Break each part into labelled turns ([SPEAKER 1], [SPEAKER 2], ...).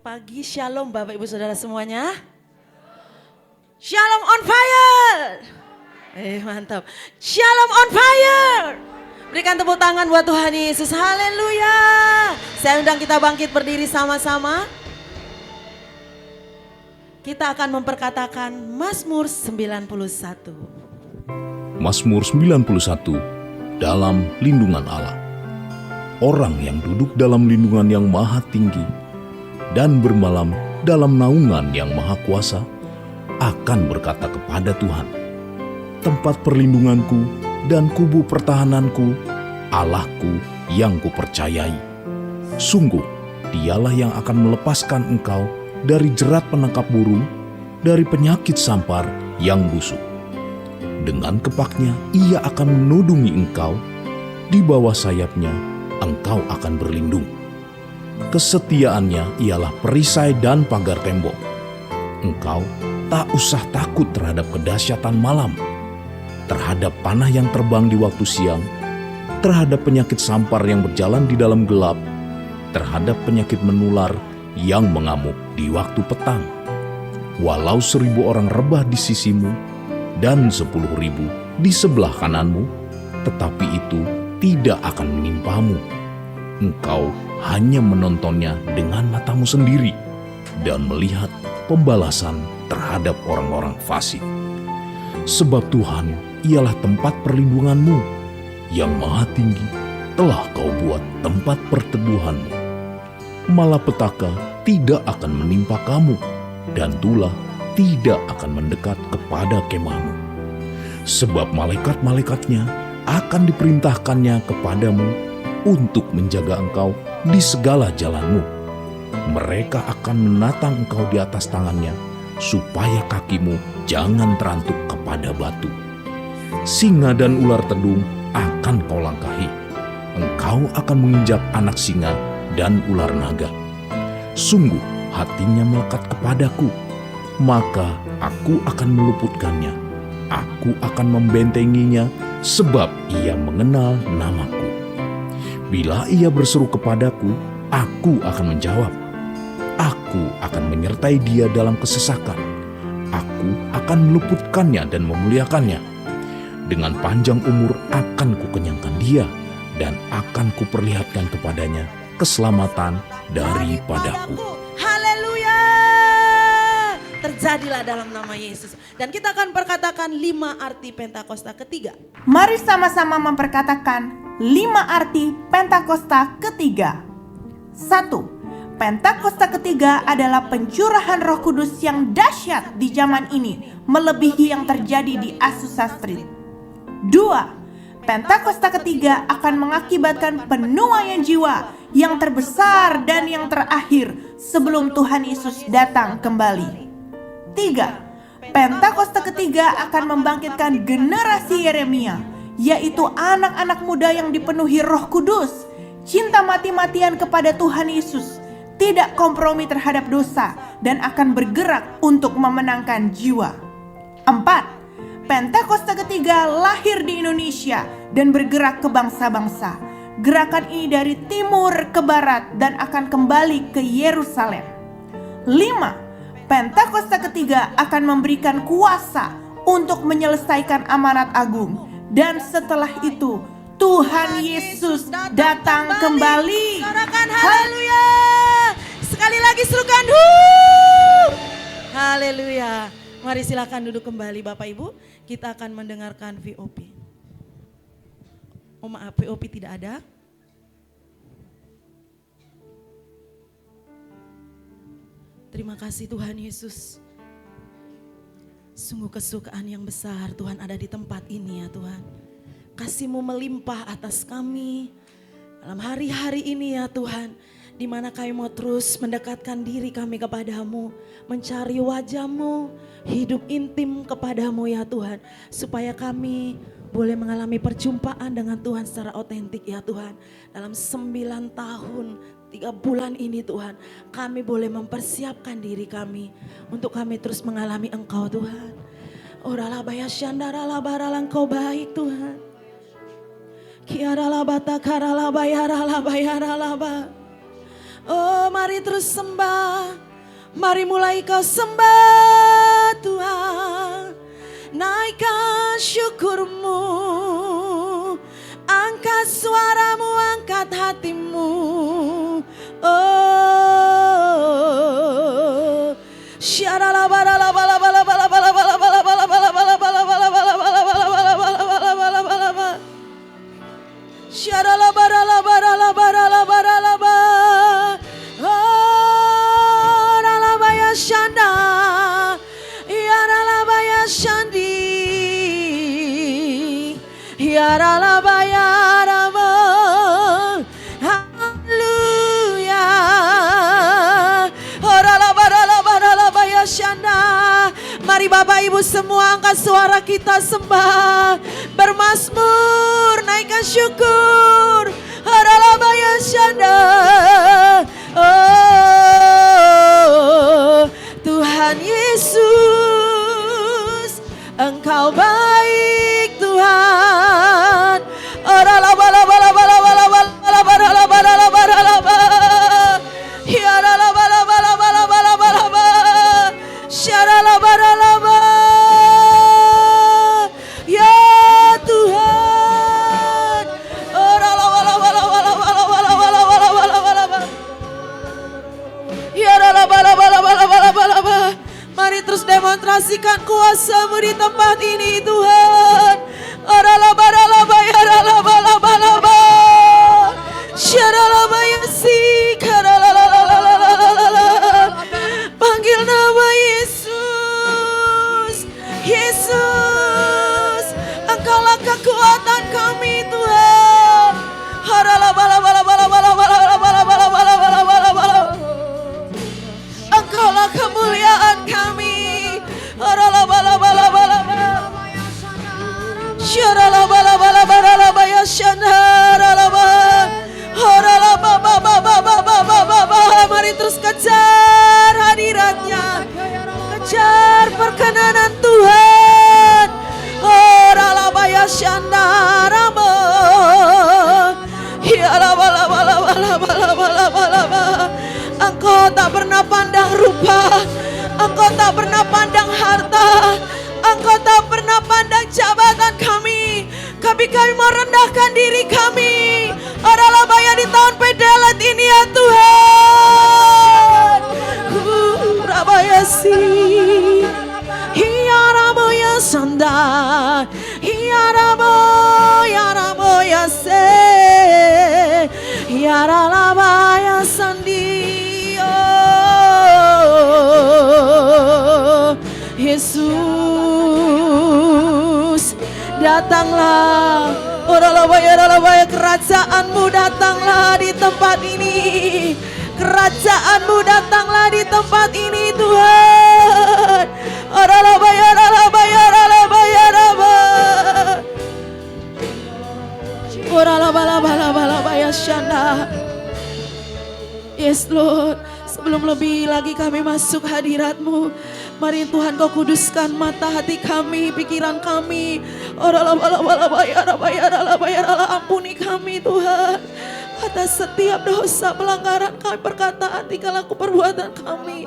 [SPEAKER 1] pagi, shalom Bapak Ibu Saudara semuanya. Shalom on fire. Mantap. Shalom on fire. Berikan tepuk tangan buat Tuhan Yesus, haleluya. Saya undang kita bangkit berdiri sama-sama. Kita akan memperkatakan Mazmur 91.
[SPEAKER 2] Mazmur 91, dalam lindungan Allah. Orang yang duduk dalam lindungan yang maha tinggi dan bermalam dalam naungan yang maha kuasa akan berkata kepada Tuhan, tempat perlindunganku dan kubu pertahananku, Allahku yang kupercayai. Sungguh, dialah yang akan melepaskan engkau dari jerat penangkap burung, dari penyakit sampar yang busuk. Dengan kepaknya ia akan menudungi engkau, di bawah sayapnya engkau akan berlindung. Kesetiaannya ialah perisai dan pagar tembok. Engkau tak usah takut terhadap kedahsyatan malam, terhadap panah yang terbang di waktu siang, terhadap penyakit sampar yang berjalan di dalam gelap, terhadap penyakit menular yang mengamuk di waktu petang. Walau 1.000 orang rebah di sisimu dan 10.000 di sebelah kananmu, tetapi itu tidak akan menimpamu. Engkau hanya menontonnya dengan matamu sendiri dan melihat pembalasan terhadap orang-orang fasik. Sebab Tuhan ialah tempat perlindunganmu, yang maha tinggi telah kau buat tempat perteduhanmu. Malapetaka tidak akan menimpa kamu, dan tulah tidak akan mendekat kepada kemahmu. Sebab malaikat-malaikatnya akan diperintahkannya kepadamu untuk menjaga engkau di segala jalanmu. Mereka akan menatang engkau di atas tangannya, supaya kakimu jangan terantuk kepada batu. Singa dan ular tedung akan kau langkahi. Engkau akan menginjak anak singa dan ular naga. Sungguh hatinya melekat kepadaku, maka aku akan meluputkannya. Aku akan membentenginya, sebab ia mengenal namaku. Bila ia berseru kepadaku, aku akan menjawab. Aku akan menyertai dia dalam kesesakan. Aku akan meluputkannya dan memuliakannya. Dengan panjang umur akan kukenyangkan dia, dan akan kuperlihatkan kepadanya keselamatan daripadaku.
[SPEAKER 1] Haleluya. Terjadilah dalam nama Yesus. Dan kita akan perkatakan 5 arti Pentakosta ketiga.
[SPEAKER 3] Mari sama-sama memperkatakan 5 arti Pentakosta ketiga. 1. Pentakosta ketiga adalah pencurahan Roh Kudus yang dahsyat di zaman ini, melebihi yang terjadi di Azusa Street. 2. Pentakosta ketiga akan mengakibatkan penuaian jiwa yang terbesar dan yang terakhir sebelum Tuhan Yesus datang kembali. 3. Pentakosta ketiga akan membangkitkan generasi Yeremia, yaitu anak-anak muda yang dipenuhi Roh Kudus, cinta mati-matian kepada Tuhan Yesus, tidak kompromi terhadap dosa, dan akan bergerak untuk memenangkan jiwa. 4. Pentakosta ketiga lahir di Indonesia dan bergerak ke bangsa-bangsa. Gerakan ini dari timur ke barat dan akan kembali ke Yerusalem. 5. Pentakosta ketiga akan memberikan kuasa untuk menyelesaikan amanat agung. Dan setelah itu Tuhan Yesus datang kembali.
[SPEAKER 1] Sorakan haleluya. Sekali lagi serukan haleluya. Mari silakan duduk kembali Bapak Ibu. Kita akan mendengarkan VOP. Oh maaf, VOP tidak ada. Terima kasih Tuhan Yesus. Sungguh kesukaan yang besar Tuhan ada di tempat ini ya Tuhan. Kasih-Mu melimpah atas kami dalam hari-hari ini ya Tuhan. Di mana kami mau terus mendekatkan diri kami kepadamu, mencari wajah-Mu, hidup intim kepadamu ya Tuhan. Supaya kami boleh mengalami perjumpaan dengan Tuhan secara otentik ya Tuhan. Dalam 9 tahun 3 bulan ini Tuhan, kami boleh mempersiapkan diri kami untuk kami terus mengalami Engkau Tuhan. Oralah baya syandara labaralah Engkau baik Tuhan. Kiara labata karala bayara labayara laba. Oh, mari terus sembah. Mari mulai kau sembah Tuhan. Naikkan syukurmu. Angkat suaramu, angkat hatimu. Oh, mari Bapak Ibu semua angkat suara kita sembah, bermazmur, naikkan syukur. Haralabaya Shanda. Oh, Tuhan Yesus, Engkau baik Tuhan. Ya Tuhan. Mari terus demonstrasikan kuasa-Mu di tempat ini Tuhan. Panggil nama Yesus. Yesus, Engkaulah kekuatan kami Tuhan. Engkaulah kemuliaan kami. Mari terus kejar hadiratnya, kejar perkenanan Tuhan. Engkau tak pernah pandang rupa, Engkau tak pernah pandang harta, Engkau tak pernah pandang jabatan kami. Tapi kami mau rendahkan diri kami. Adalah bayar di tahun pedelet ini ya Tuhan. Rabayasi. Hiaramo ya sanda. Hiaramo ya se. Hiaralabaya sandi. Oh, Yesus, datanglah. Oralabaya, kerajaan-Mu datanglah di tempat ini. Kerajaan-Mu datanglah di tempat ini Tuhan. Oralabaya. Oralabaya syanda. Yes Lord, sebelum lebih lagi kami masuk hadirat-Mu, mari Tuhan Kau kuduskan mata hati kami, pikiran kami. Ampuni kami Tuhan atas setiap dosa, pelanggaran kami, perkataan, tingkah laku, perbuatan kami.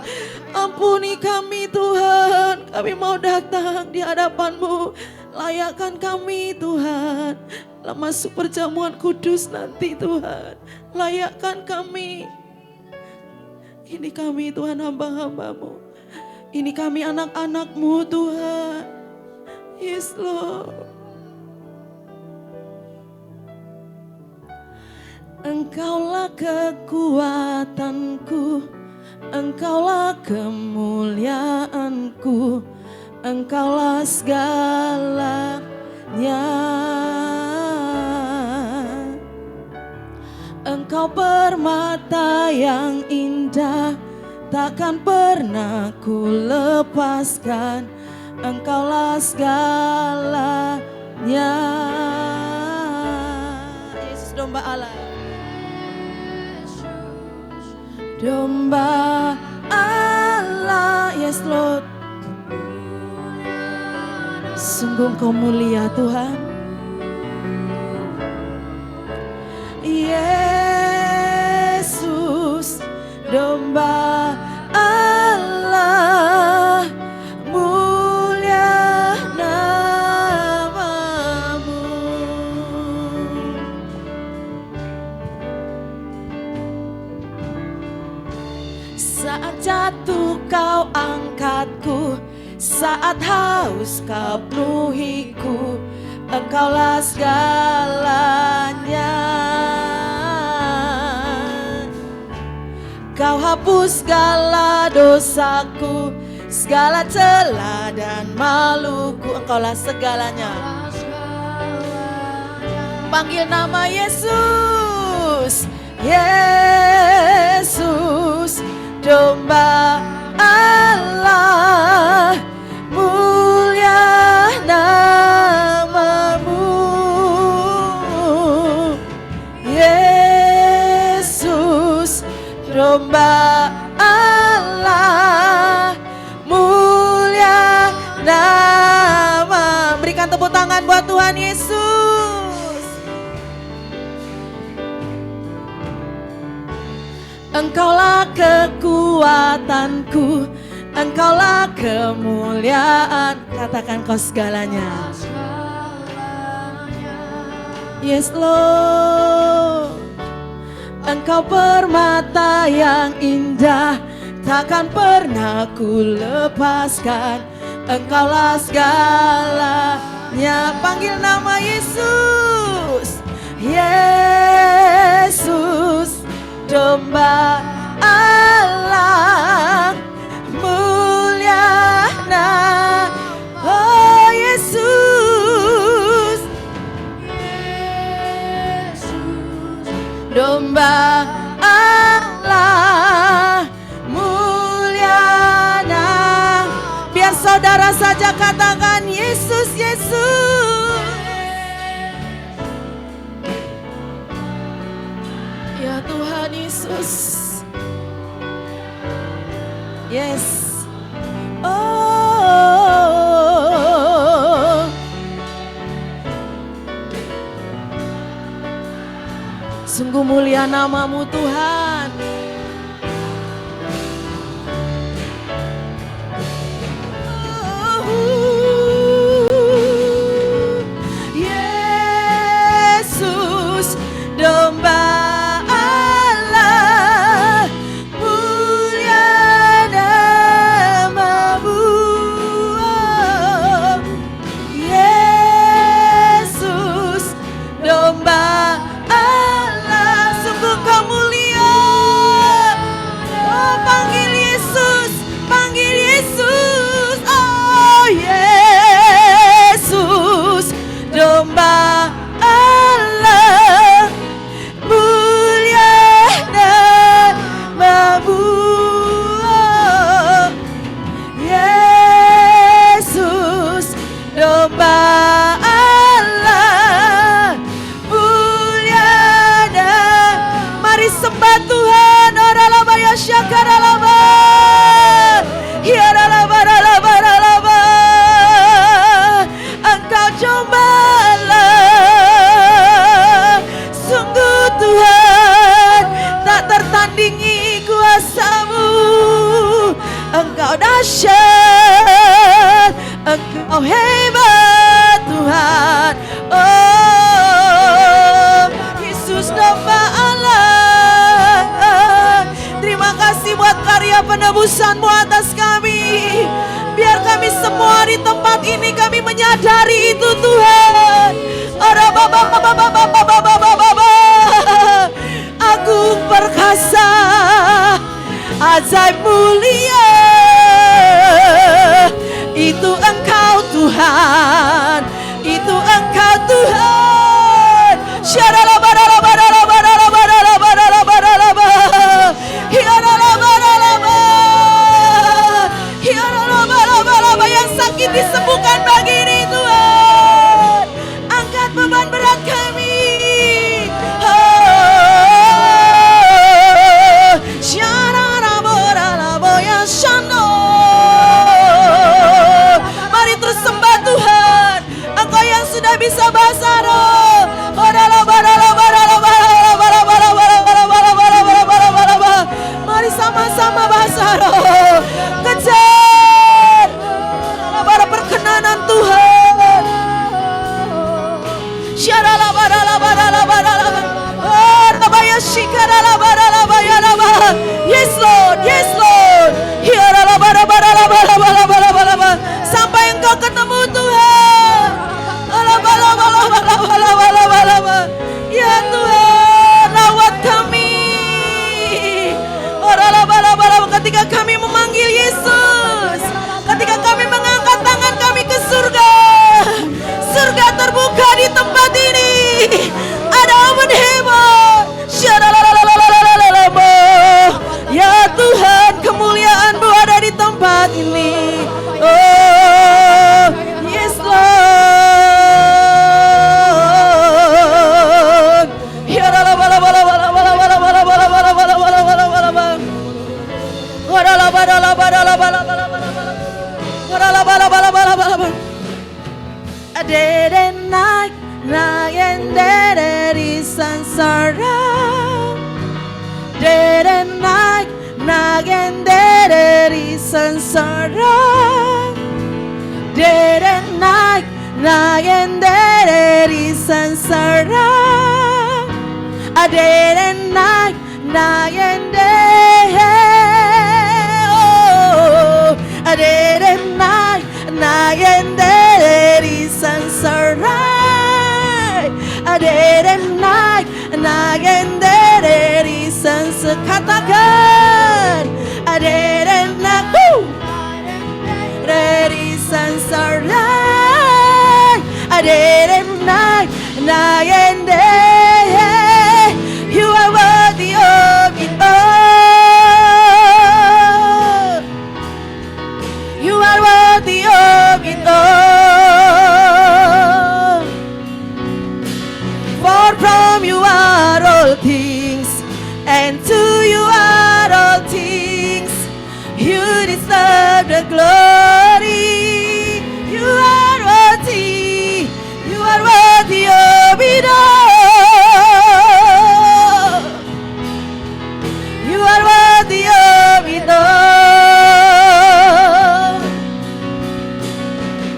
[SPEAKER 1] Ampuni kami Tuhan, kami mau datang di hadapan-Mu. Layakkan kami Tuhan dalam masuk perjamuan kudus nanti Tuhan. Layakkan kami. Ini kami Tuhan, hamba-hamba-Mu. Ini kami anak-anak-Mu Tuhan. Yes Lord. Engkaulah kekuatanku, Engkaulah kemuliaanku, Engkaulah segalanya. Engkau permata yang indah, takkan pernah ku lepaskan. Engkaulah segalanya. Yesus domba Allah. Domba Allah, yes Lord. Sungguh Engkau mulia Tuhan. Yesus, domba Allah, mulia namamu. Saat jatuh kau angkatku, saat haus kau penuhiku, Engkaulah segalanya. Kau hapus segala dosaku, segala celah dan maluku, Engkaulah segalanya. Panggil nama Yesus, Yesus, domba Allah, mulia namamu. Yesus, domba Allah, mulia nama. Berikan tepuk tangan buat Tuhan Yesus. Engkaulah kekuatanku, Engkaulah kemuliaan. Katakan kau segalanya. Yes Lord. Engkau permata yang indah, takkan pernah ku lepaskan. Engkaulah segalanya. Panggil nama Yesus, Yesus, domba Allah, mulia nama. Oh Yesus, domba Allah, mulia nama. Biar saudara saja katakan Yesus, Yesus. Ya Tuhan Yesus. Yes. Oh. Sungguh mulia namamu Tuhan. Yesus, domba Allah, mulia namamu. Yesus, domba Allah, sungguh kau mulia. Oh, panggil Yesus, panggil Yesus. Oh, Yesus, domba Allah, mulia namamu. Yesus, domba Allah, mulia nama. Mari sembah Tuhan. Oralaba ya syakaralaba, hiaralaba ralaba ralaba. Engkau cobalah, sungguh Tuhan tak tertandingi kuasamu. Engkau dahsyat, Engkau hebat Tuhan. Oh Yesus, domba Allah, terima kasih buat karya penebusan-Mu atas kami. Biar kami semua di tempat ini kami menyadari itu Tuhan. Agung perkasa, ajaib mulia, itu Engkau Tuhan, itu Engkau Tuhan. Yang sakit disembuhkan pagi ini Tuhan. Angkat beban berat kami. Mari terus sembah Tuhan. Engkau yang sudah bisa bahasa roh. Dari sansara, dari sansara, dari sansara, dari sansara. Dari sansa, katakan dari sansara, you are worthy of it all. You are worthy of it all. For from you are all things, and to you are all things. You deserve the glory. You are worthy. You are worthy of it all. You are worthy of it all.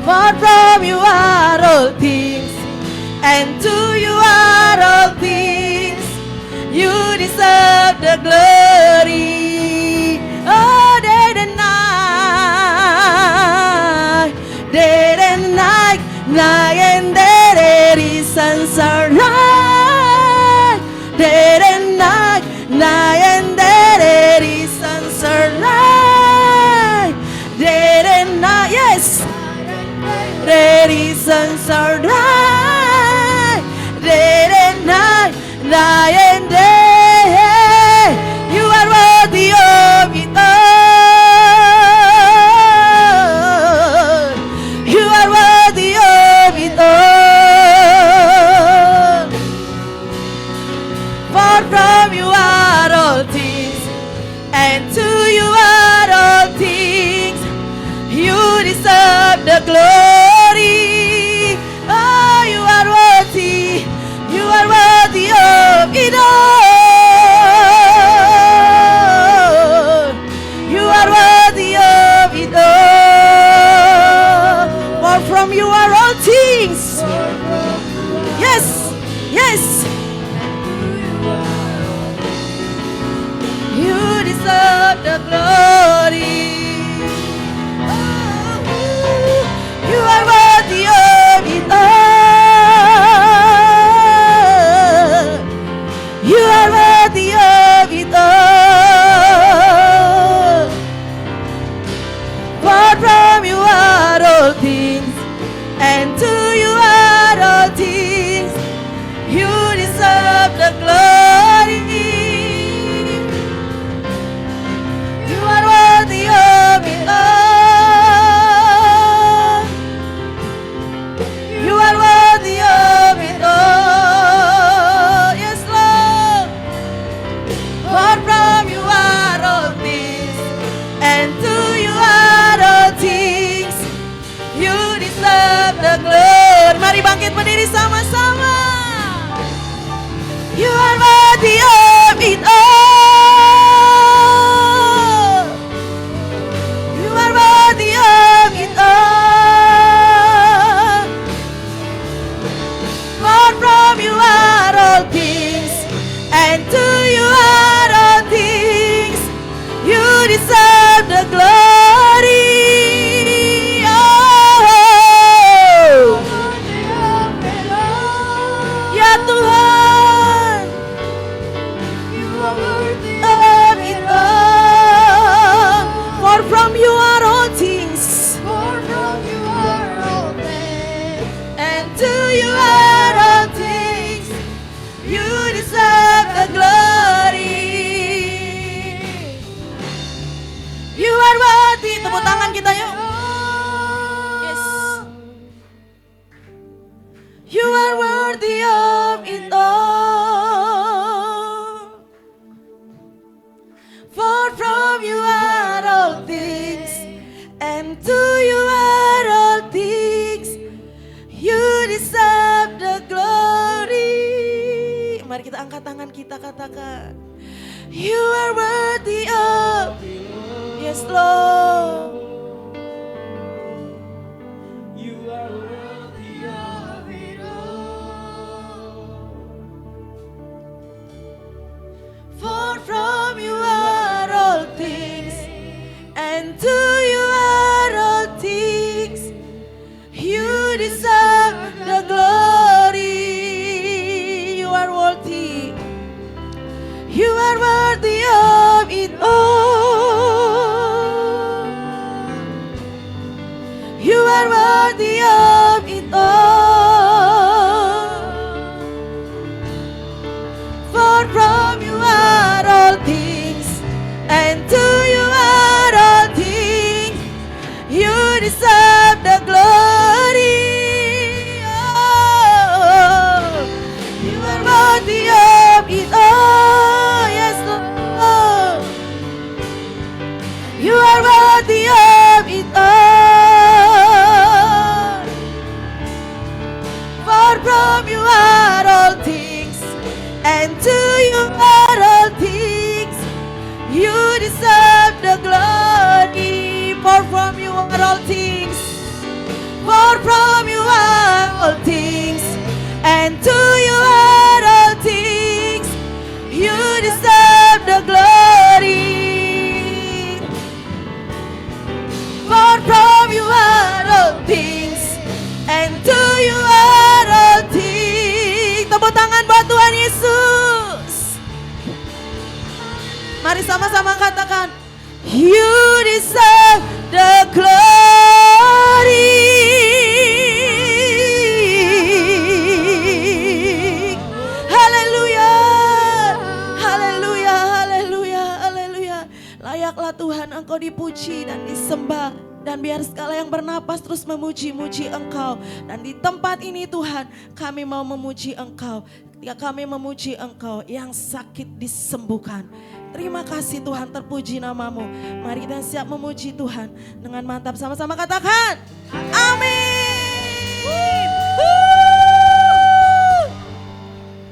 [SPEAKER 1] For from you are all things, and to you are all things. You deserve the glory. Oh, day and night, night and day, sansara. Day and night and day, sansara. Day and night, yes. Day sansara. Day and night and day, you are worthy of it all. You are worthy of it all. For from you are all things, and to you are all things. You deserve the glory. Oh, you are worthy. You are worthy of it all. You are worthy of it all. For from you are all things. Yes, yes. You deserve the glory. Oh, you are worthy of it all. You are worthy of it all. For from you are all things, and to you are all things. You deserve the glory. You are worthy of it all. You are worthy of it all. Yes, Lord. For from you are all things, and to you are all things. You deserve the glory. Mari bangkit berdiri sama-sama. You are worthy of it all. You are worthy of it all. For from you are all things, and to you are all things. You deserve the glory. Oh, ya Tuhan, of it all. For from you are all things, and to you are all things. You deserve the glory. You are worthy. Tepuk tangan kita yuk. Yes. You are worthy of it all. For from you are all things. and to you are all things. You deserve the glory. Mari kita angkat tangan kita, katakan, you are worthy of, yes Lord.
[SPEAKER 4] You are worthy of it all.
[SPEAKER 1] For from you are all things, and to you are all things. You deserve the glory. You are worthy. You are worthy of it all. You are worthy of it all. For from you are all things, and to you are all things. You deserve the glory. Oh, you are worthy of it all. Yes, Lord. You are worthy of it all. For from you are all things, and to you are all things. You deserve the glory. For from you are all things. For from you are all things, and to you are all things. You deserve the glory. For from you are all things, and to you are all things. Tepuk tangan buat Tuhan Yesus. Mari sama-sama katakan, you deserve the glory. Haleluya, haleluya, haleluya, haleluya. Layaklah Tuhan Engkau dipuji dan disembah. Dan biar segala yang bernapas terus memuji-muji Engkau. Dan di tempat ini Tuhan, kami mau memuji Engkau. Ketika kami memuji Engkau, yang sakit disembuhkan. Terima kasih Tuhan, terpuji namamu. Mari kita siap memuji Tuhan dengan mantap, sama-sama katakan amin.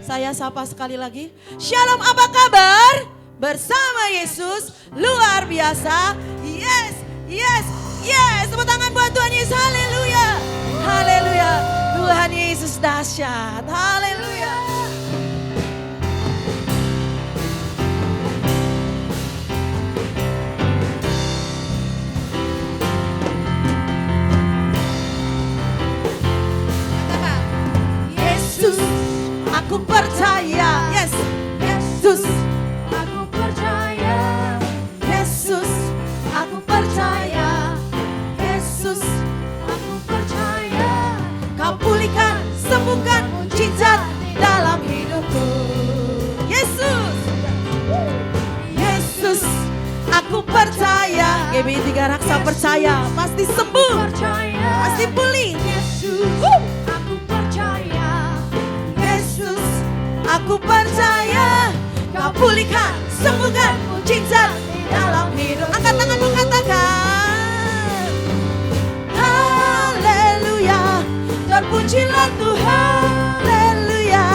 [SPEAKER 1] Saya sapa sekali lagi. Shalom, apa kabar? Bersama Yesus luar biasa. Yes, yes, yes. Tepuk tangan buat Tuhan Yesus. Haleluya, haleluya. Tuhan Yesus dahsyat. Haleluya. Yesus, aku percaya. Yes, Yesus, aku percaya. Yesus, aku percaya. Yesus, aku percaya. Kau pulihkan, sembuhkan, mujizat dalam hidupku. Yesus, Yesus, aku percaya. GBI 3 Raksa percaya, pasti sembuh, pasti pulih. Yesus, aku percaya. Yesus, aku percaya. Kau pulihkan, sembuhkan, mujizat dalam hidup. Angkat tanganmu, katakan haleluya. Terpujilah Tuhan, haleluya.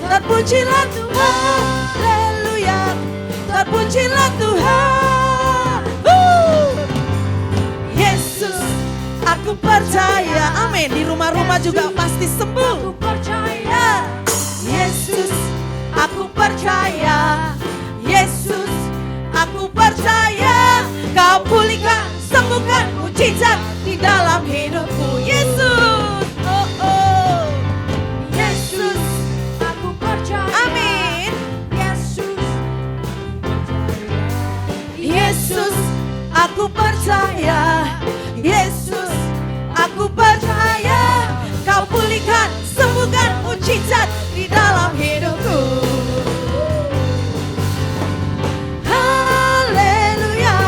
[SPEAKER 1] Terpujilah Tuhan, haleluya. Terpujilah Tuhan. Yesus, aku percaya. Amin. Di rumah-rumah juga pasti sembuh. Aku percaya. Yesus, aku percaya. Yesus, aku percaya. Kau pulihkan, sembuhkan, mujizat di dalam hidupku. Yesus, oh oh. Yesus, aku percaya. Amin. Yesus, Yesus, aku percaya. Yesus, aku percaya. Kau pulihkan, sembuhkan, mujizat di dalam hidupku. Haleluya.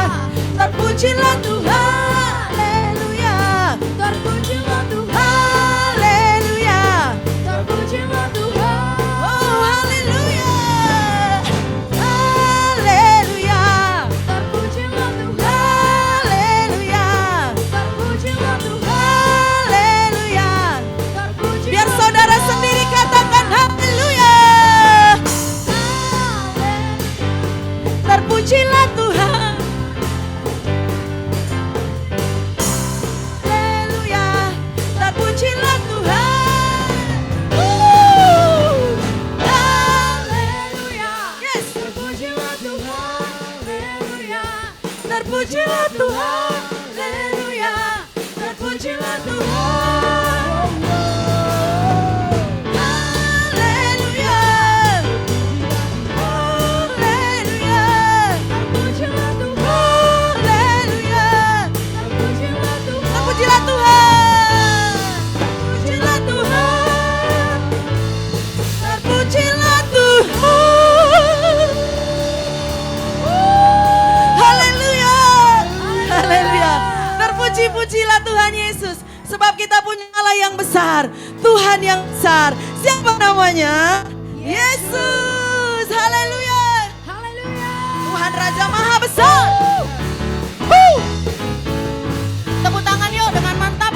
[SPEAKER 1] Terpujilah Tuhan, haleluya. Terpujilah Tuhan, haleluya. Terpujilah Tuhan, oh haleluya. Haleluya. Terpujilah Tuhan, haleluya. Tuhan, haleluya, terpujilah Tuhan. Haleluya, haleluya, terpujilah Tuhan. Haleluya, terpujilah Tuhan. Terpujilah Tuhan. Terpujilah Tuhan. Terpujilah Tuhan. Haleluya. Haleluya. Terpuji-pujilah Tuhan Yesus. Sebab kita punya Allah yang besar. Tuhan yang besar. Siapa namanya? Yesus. Haleluya. Haleluya. Tuhan Raja Maha Besar. Tepuk tangan yuk dengan mantap.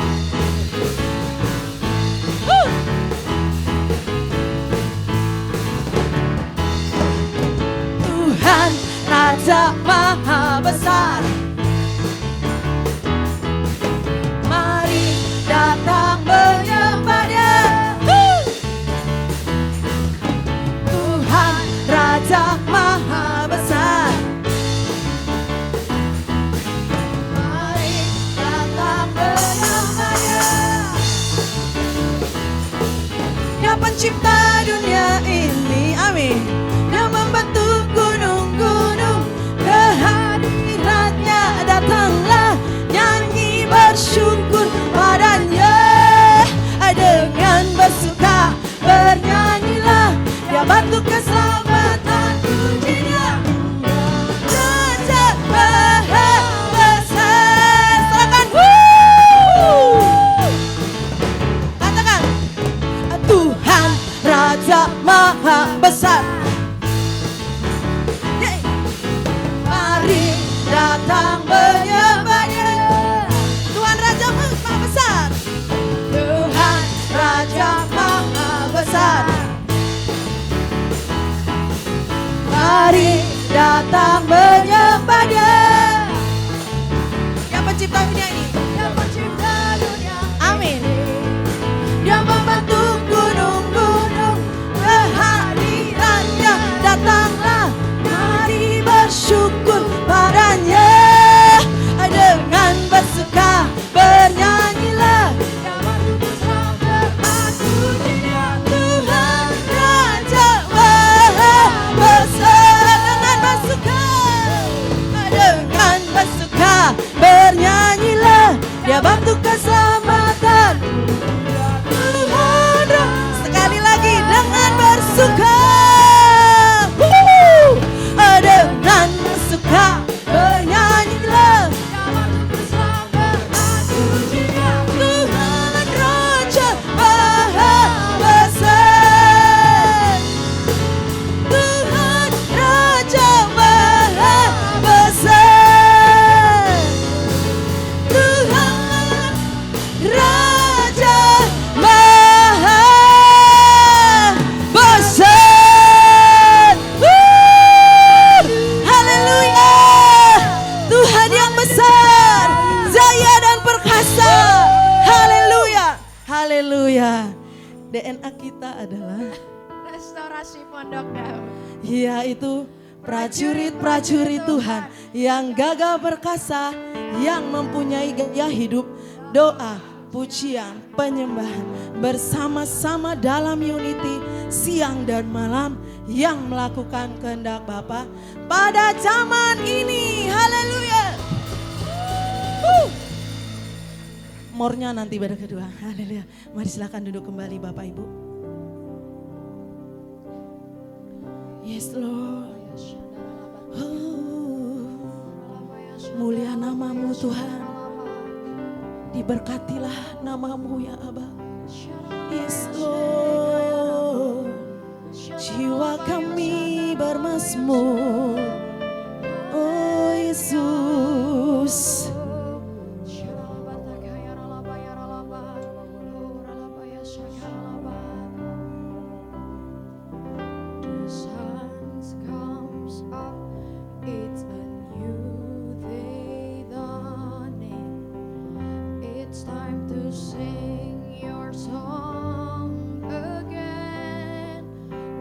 [SPEAKER 1] Tuhan Raja Maha Besar. Mari datang menyembah Dia. Tuhan Raja Maha Besar. Mari datang menyembah Dia. Dia pencipta dunia ini, amin. Dia membentuk gunung-gunung, kehadirannya datanglah, nyanyi bersyukur padanya. Dengan bersuka bernyanyilah, Dia bantu keselamatan, pujinya Raja Maha Besar. Silakan, katakan Tuhan Raja Maha Besar. Yeay. Mari datang menyembah Dia. Tuhan Raja Maha Besar. Tuhan Raja Maha Besar. Mari datang menyembah Dia. Yang pencipta dunia ini. Yang pencipta dunia. Amin. Dia membentuk gunung-gunung, kehadirannya datanglah, mari bersyukur padanya. Dengan bersuka bernyanyilah, Tuhan Raja Maha Besar. Dengan bersuka bernyanyilah, Dia bantu keselamatan. Tuhan, sekali lagi dengan bersuka. Dengan bersuka bernyanyilah, Tuhan Raja Maha Besar. Tuhan Raja Maha Besar. Tuhan Raja Maha Besar. Haleluya. Tuhan yang besar, jaya dan perkasa. Haleluya. Haleluya. DNA kita adalah
[SPEAKER 5] Restorasi Pondok Damai.
[SPEAKER 1] yaitu prajurit-prajurit Tuhan yang gagah perkasa, yang mempunyai gaya hidup, doa, pujian, penyembahan bersama-sama dalam unity siang dan malam, yang melakukan kehendak Bapa pada zaman ini. Haleluya. Mornya nanti pada kedua. Haleluya. Mari silakan duduk kembali Bapak Ibu. Yes Lord. Mulia namamu Tuhan. Diberkatilah namamu ya Aba. Yes Lord. Jiwa kami bermazmur. Oh Yesus.
[SPEAKER 5] It's a new day dawning. It's time to sing your song again.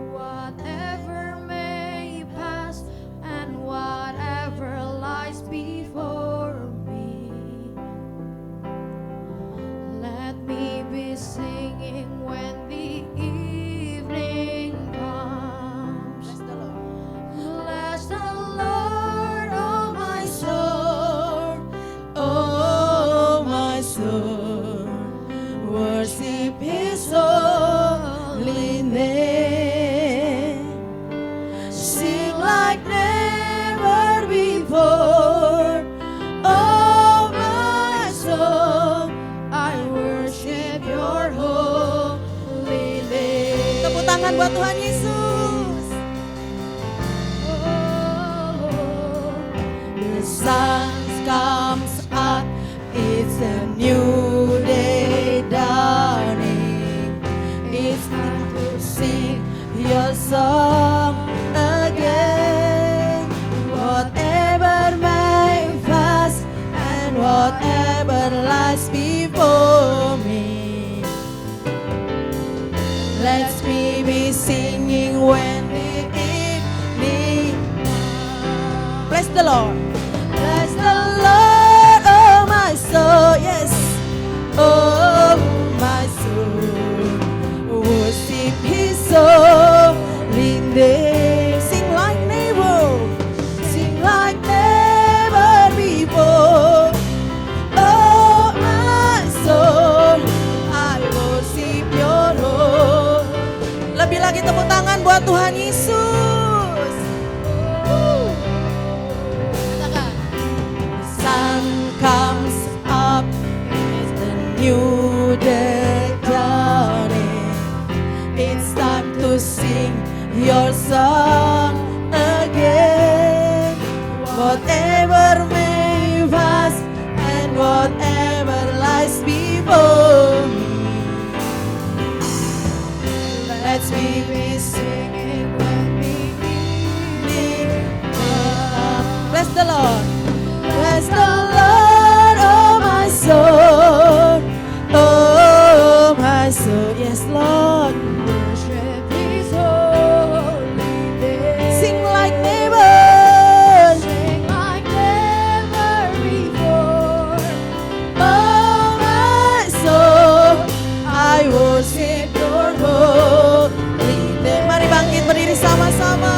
[SPEAKER 5] Whatever may pass and whatever lies before
[SPEAKER 1] tangan buat Tuhan Yesus. The sun comes up, it's a new day dawning. It's time to sing your song again. Whatever may pass and whatever lies before me, let's me be singing when the evening. Bless the Lord. Bless the Lord, oh my soul, yes, oh my soul. Worship His holy name. Sing like never before. Oh my soul, I worship Your Lord. Lebih lagi tepuk tangan buat Tuhan Yesus. Katakan. The sun comes up, it's the new day dawning. It's time to sing your song again. Whatever may pass and whatever lies before me, let's be singing when we meet. Bless the Lord. Bless the Lord, oh my soul. Oh my soul, yes Lord.
[SPEAKER 5] Worship His holy name.
[SPEAKER 1] Sing like never.
[SPEAKER 5] Sing like never before.
[SPEAKER 1] Oh my soul, I worship Your holy name. Mari bangkit berdiri sama-sama.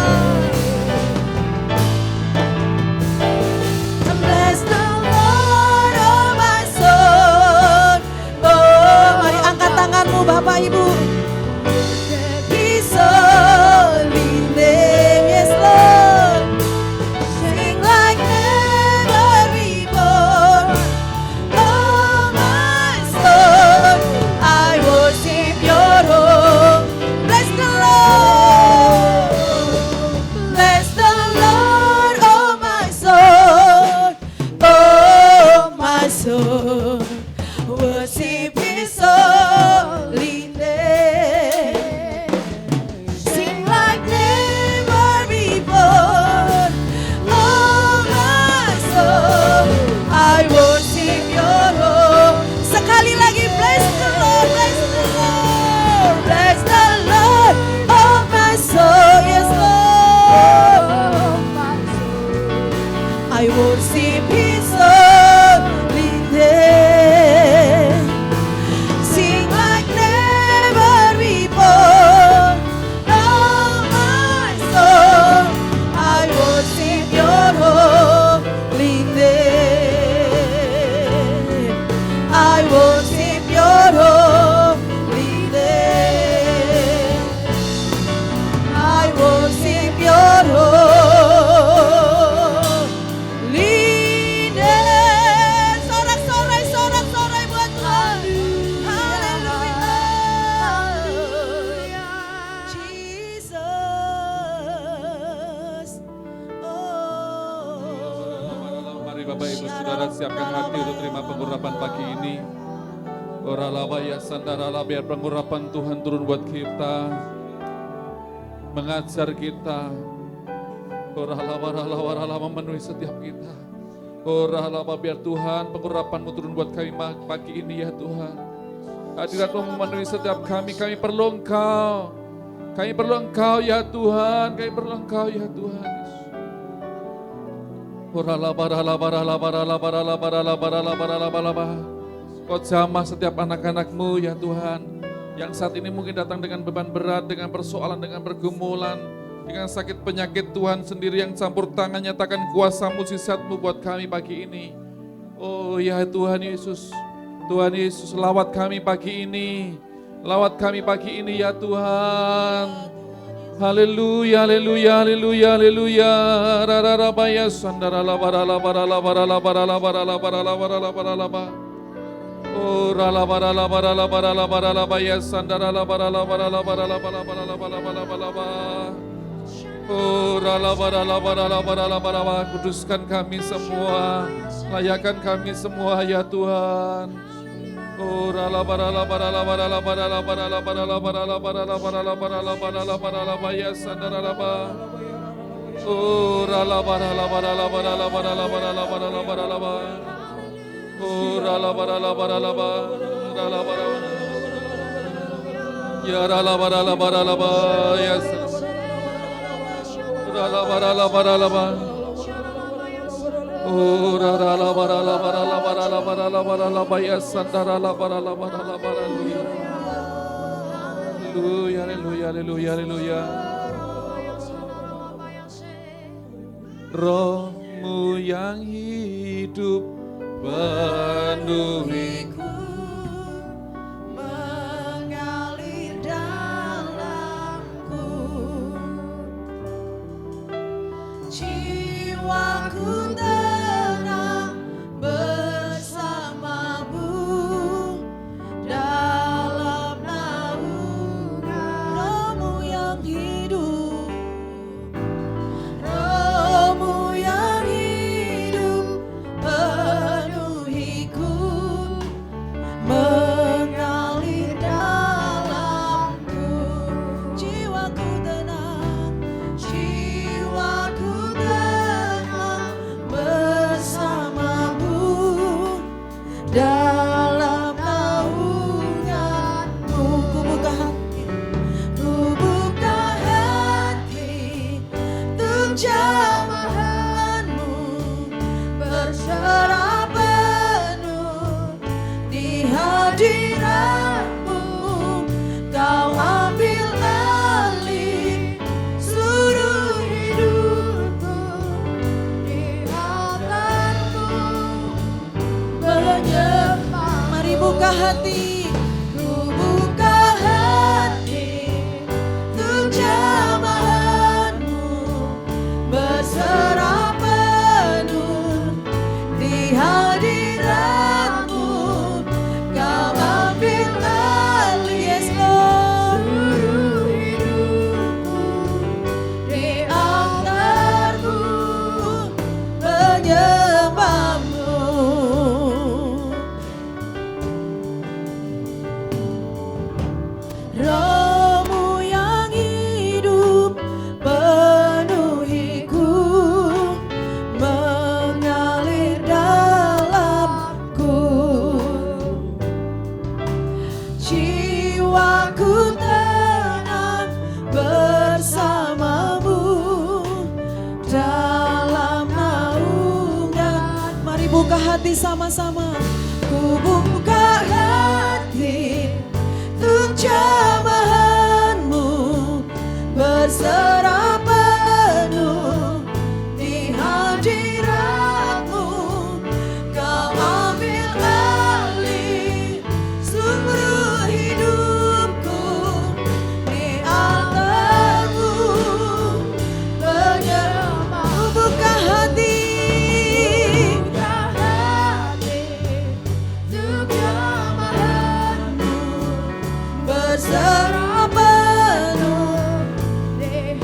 [SPEAKER 1] Bless the Lord, oh my soul. Oh, mari angkat tanganmu Bapak Ibu. His holy name, yes Lord. Sing like never before. Oh my soul, I worship Your holy. Bless the Lord. Bless the Lord, oh my soul. Oh my soul, worship His holy name. Sing like never before. Oh my soul, I worship Your Lord. Sekali lagi, bless the Lord, bless the Lord, bless the Lord, oh my soul, yes Lord. I worship His holy name. Sing like never before. Oh my soul, I worship Your holy name. I worship Your holy name. I worship Your holy name. Sorak-sorai buat Tuhan. Haleluya. Jesus. Oh.
[SPEAKER 4] Mari Bapak Ibu Saudara siapkan hati untuk terima pengurapan pagi ini. Oralaba ya sandarala, biar pengurapan Tuhan turun buat kita, mengajar kita. Oralaba memenuhi setiap kita. Oralaba, biar Tuhan pengurapan-Mu turun buat kami pagi ini ya Tuhan. Hadirat-Mu memenuhi setiap kami perlu Engkau. Kami perlu Engkau ya Tuhan, kami perlu Engkau ya Tuhan. Kau jamah setiap anak-anak-Mu ya Tuhan, yang saat ini mungkin datang dengan beban berat, dengan persoalan, dengan pergumulan, dengan sakit penyakit. Tuhan sendiri yang campur tangan, nyatakan kuasa mujizat-Mu buat kami pagi ini. Oh ya Tuhan Yesus, Tuhan Yesus, lawat kami pagi ini, lawat kami pagi ini ya Tuhan. Haleluya, haleluya, haleluya, haleluya. Rararabaya sandarala barala barala barala barala barala barala barala barala barala. Oh rala bara la bara la bara la bara la baya sandara la bara la bara la bara la bara bara la bara bara bara bara. Oh rala bara la bara la bara la bara bara. Kuduskan kami semua, layakan kami semua ya Tuhan. Oh rala bara la bara la bara la bara la bara la bara la bara la bara la bara la bara la bara la bara la baya sandara la bara. Oh rala bara la bara la bara la bara la bara la bara la bara la bara. Oh rala bara la bara la bara rala bara. Ya rala bara la bara la bara ya rala bara la bara la bara. Oh rala la bara la bara la bara la bara la bara la bara ya sandara la bara la bara la bara. Haleluya haleluya haleluya haleluya. Roh-Mu yang hidup penuhiku,
[SPEAKER 1] mengalir dalamku, jiwaku tenang bersamamu dalam naungan Roh-Mu yang hidup. Roh-Mu yang hidup penuhiku, mengalir dalamku, jiwaku tenang bersamamu dalam naungan-Mu. Ku buka hati untuk jamahan-Mu, berserah penuh di hadirat-Mu. Kau ambil alih seluruh hidupku, di hadirat-Mu menyembah. Mari buka hati, ku buka hati untuk jamahan-Mu, berserah penuh di hadirat-Mu. Kau ambil alih, yes Lord, seluruh hidupku, di altar-Mu menyembah-Mu. Roh-Mu yang hidup penuhiku, mengalir dalamku, jiwaku tenang bersamamu dalam naungan. Mari buka hati sama-sama. Ku buka hati untuk jamahan-Mu, berserah penuh di hadirat-Mu. Kau ambil alih seluruh hidupku, di altar-Mu menyembah. Ku buka hati untuk jamahan-Mu, berserah penuh di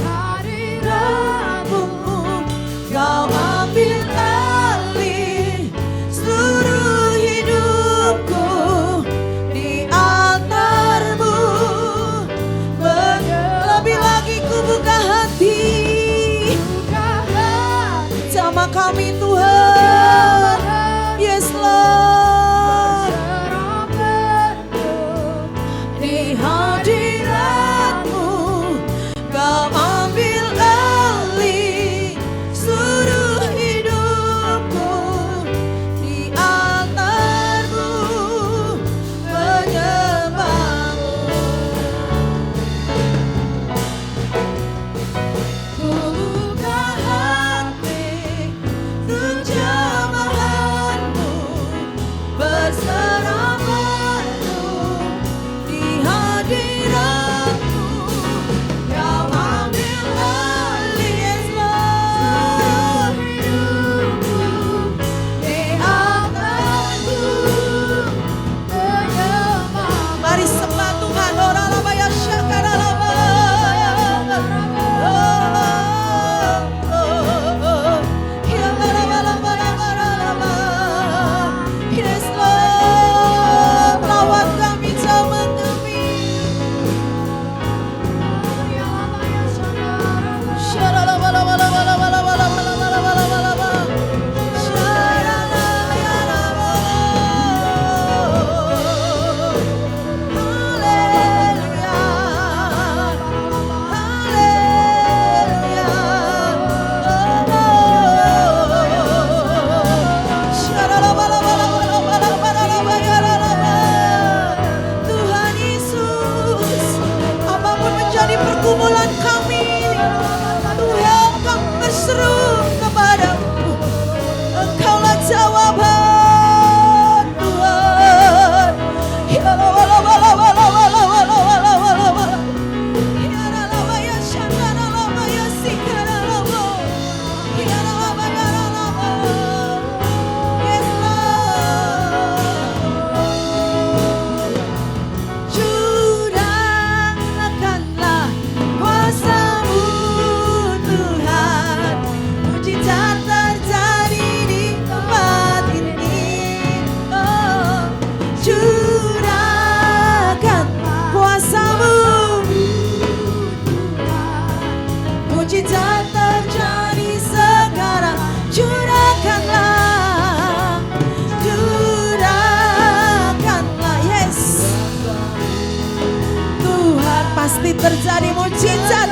[SPEAKER 1] berkati terjadi mujizat.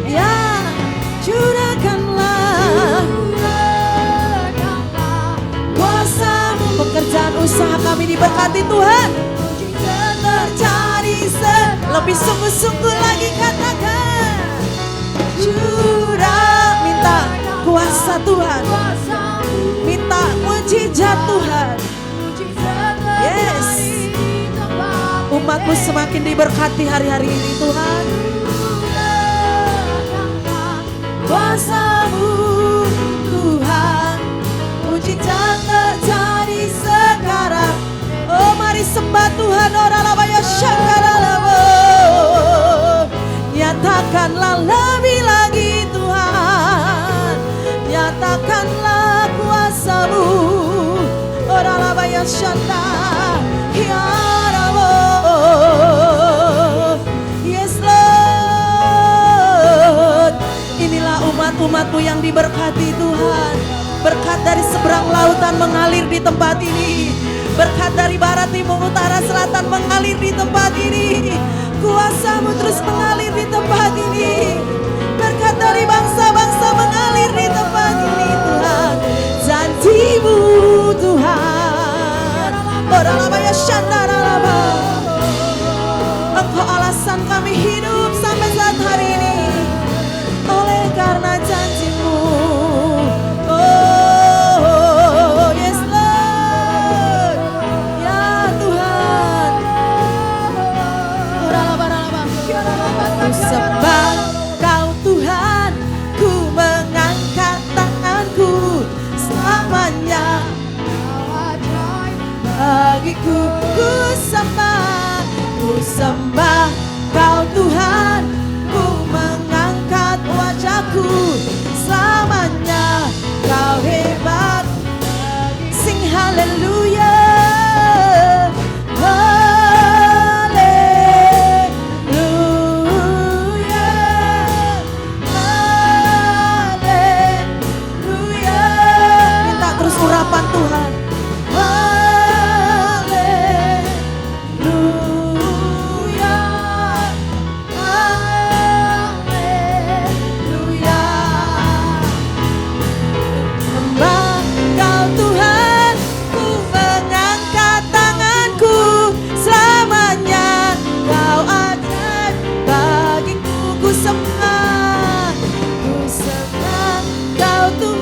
[SPEAKER 1] Ya, curahkanlah kuasa-Mu. Pekerjaan usaha kami diberkati Tuhan. Terjadi lebih sungguh-sungguh lagi, katakan. Curah, minta kuasa Tuhan, minta mujizat Tuhan. Yes, umat-Mu semakin diberkati hari-hari ini Tuhan. Kuasa-Mu Tuhan, mujizat terjadi sekarang. Oh, mari sembah Tuhan. Oralabaya syakaralabo. Nyatakanlah lebih lagi Tuhan, nyatakanlah kuasa-Mu. Oralabaya syanda yarabo. Yes Lord, inilah umat-umat-Mu yang diberkati Tuhan. Berkat dari seberang lautan mengalir di tempat ini. Berkat dari barat, timur, utara, selatan mengalir di tempat ini. Kuasa-Mu terus mengalir di tempat ini. Berkat dari bangsa-bangsa mengalir di tempat ini Tuhan. Janji-Mu Tuhan. Oralabaya syandaralaba. Engkau alasan kami hidup sampai saat hari ini. Oleh karena janji-Mu. Oh, yes Lord. Ya Tuhan. Ku sembah Kau Tuhan, ku mengangkat tanganku selamanya. Bagiku ku sembah Kau Tuhan, ku mengangkat wajahku selamanya. Kau hebat, sing haleluya. Urapan Tuhan. Haleluya. Haleluya. Sembah Kau Tuhan, ku mengangkat tanganku selamanya. Kau ajaib bagiku, ku sembah Kau Tuhan.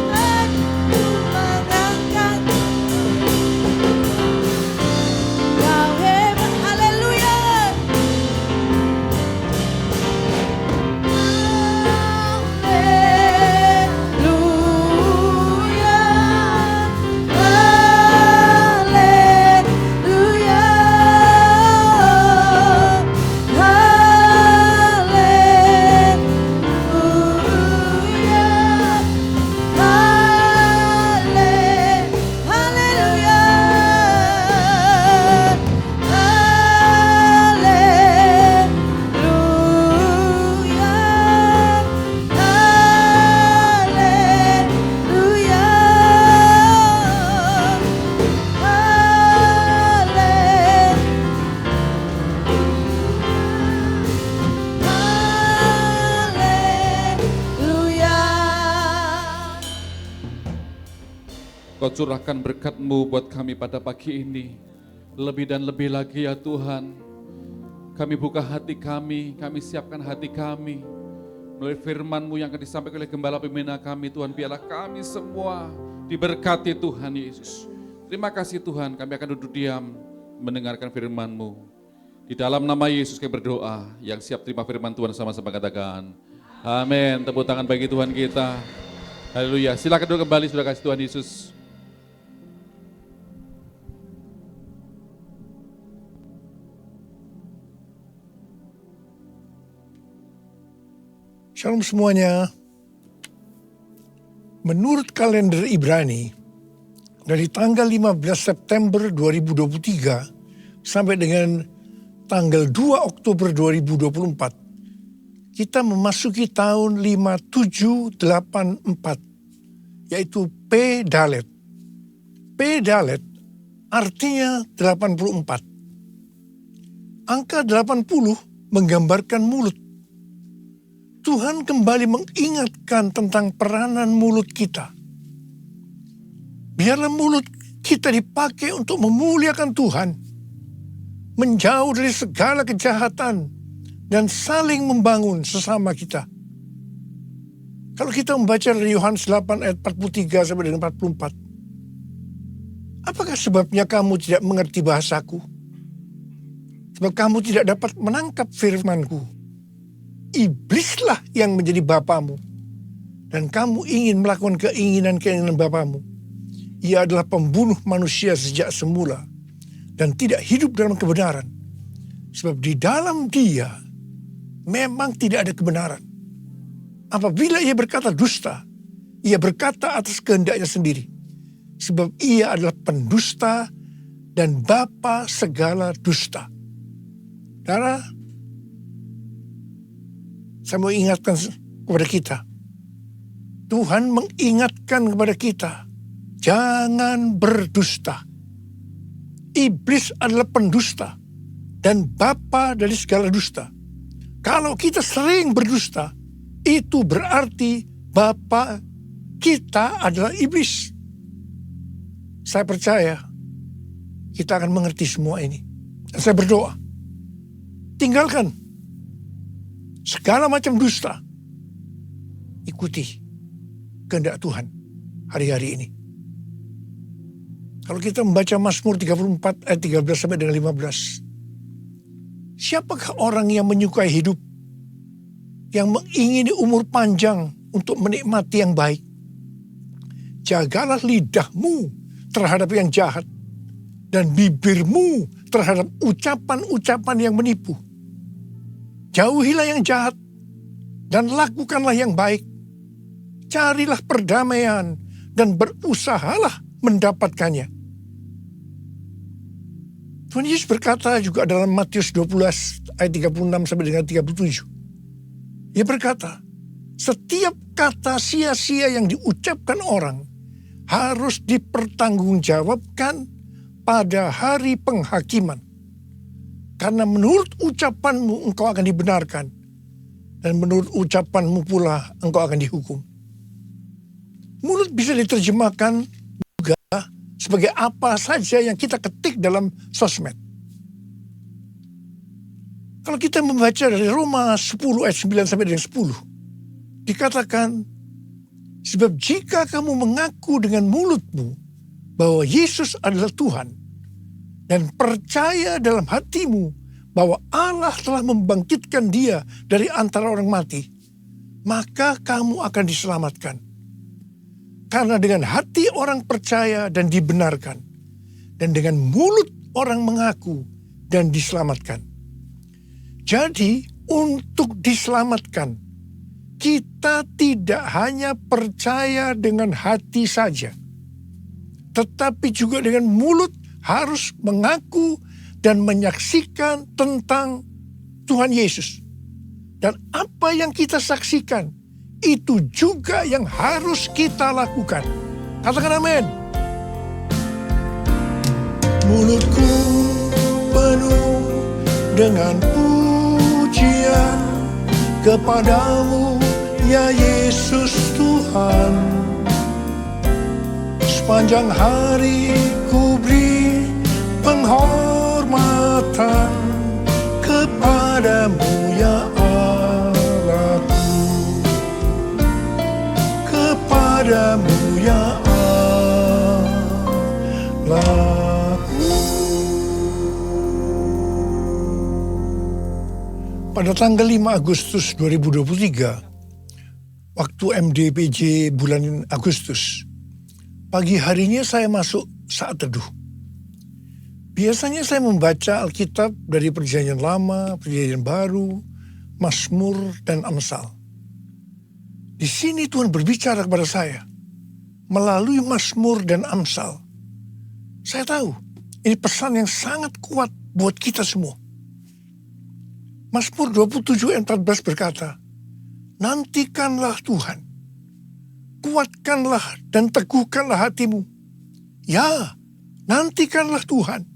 [SPEAKER 4] Kau curahkan berkat-Mu buat kami pada pagi ini. Lebih dan lebih lagi ya Tuhan. Kami buka hati kami siapkan hati kami. Melalui firman-Mu yang akan disampaikan oleh Gembala Pembina kami Tuhan. Biarlah kami semua diberkati Tuhan Yesus. Terima kasih Tuhan, kami akan duduk diam mendengarkan firman-Mu. Di dalam nama Yesus kami berdoa. Yang siap terima firman Tuhan sama-sama katakan amin. Tepuk tangan bagi Tuhan kita. Haleluya. Silakan duduk kembali, sudah kasih Tuhan Yesus.
[SPEAKER 6] Shalom semuanya. Menurut kalender Ibrani, dari tanggal 15 September 2023 sampai dengan tanggal 2 Oktober 2024, kita memasuki tahun 5784, yaitu P Dalet. P Dalet artinya 84. Angka 80 menggambarkan mulut. Tuhan kembali mengingatkan tentang peranan mulut kita. Biarlah mulut kita dipakai untuk memuliakan Tuhan, menjauh dari segala kejahatan, dan saling membangun sesama kita. Kalau kita membaca dari Yohanes 8 ayat 43 sampai dengan 44. Apakah sebabnya kamu tidak mengerti bahasaku? Sebab kamu tidak dapat menangkap firmanku. Iblislah yang menjadi bapamu. Dan kamu ingin melakukan keinginan-keinginan bapamu. Ia adalah pembunuh manusia sejak semula. Dan tidak hidup dalam kebenaran. Sebab di dalam dia memang tidak ada kebenaran. Apabila ia berkata dusta, ia berkata atas kehendaknya sendiri. Sebab ia adalah pendusta dan bapa segala dusta. Saudara, saya mau ingatkan kepada kita. Tuhan mengingatkan kepada kita, jangan berdusta. Iblis adalah pendusta dan bapa dari segala dusta. Kalau kita sering berdusta, itu berarti bapa kita adalah iblis. Saya percaya kita akan mengerti semua ini. Dan saya berdoa, tinggalkan segala macam dusta. Ikuti kehendak Tuhan hari-hari ini. Kalau kita membaca Mazmur 34 ayat 13 sampai dengan 15. Siapakah orang yang menyukai hidup, yang mengingini umur panjang untuk menikmati yang baik? Jagalah lidahmu terhadap yang jahat dan bibirmu terhadap ucapan-ucapan yang menipu. Jauhilah yang jahat dan lakukanlah yang baik. Carilah perdamaian dan berusahalah mendapatkannya. Tuhan Yesus berkata juga dalam Matius 12 ayat 36 sampai dengan 37. Ia berkata, setiap kata sia-sia yang diucapkan orang harus dipertanggungjawabkan pada hari penghakiman. Karena menurut ucapanmu engkau akan dibenarkan. Dan menurut ucapanmu pula engkau akan dihukum. Mulut bisa diterjemahkan juga sebagai apa saja yang kita ketik dalam sosmed. Kalau kita membaca dari Roma 10 ayat 9 sampai dengan 10. Dikatakan, sebab jika kamu mengaku dengan mulutmu bahwa Yesus adalah Tuhan dan percaya dalam hatimu bahwa Allah telah membangkitkan dia dari antara orang mati, maka kamu akan diselamatkan. Karena dengan hati orang percaya dan dibenarkan, dan dengan mulut orang mengaku dan diselamatkan. Jadi untuk diselamatkan, kita tidak hanya percaya dengan hati saja, tetapi juga dengan mulut harus mengaku dan menyaksikan tentang Tuhan Yesus. Dan apa yang kita saksikan, itu juga yang harus kita lakukan. Katakan amin. Mulutku penuh dengan pujian kepadamu, ya Yesus Tuhan. Sepanjang hari ku beri penghormatan kepadamu, ya Allahku. Kepadamu, ya Allahku. Pada tanggal 5 Agustus 2023, waktu MDPJ bulan Agustus, pagi harinya saya masuk saat teduh. Biasanya saya membaca Alkitab dari Perjanjian Lama, Perjanjian Baru, Mazmur, dan Amsal. Di sini Tuhan berbicara kepada saya melalui Mazmur dan Amsal. Saya tahu ini pesan yang sangat kuat buat kita semua. Mazmur 27 ayat 14 berkata, nantikanlah Tuhan, kuatkanlah dan teguhkanlah hatimu. Ya, nantikanlah Tuhan.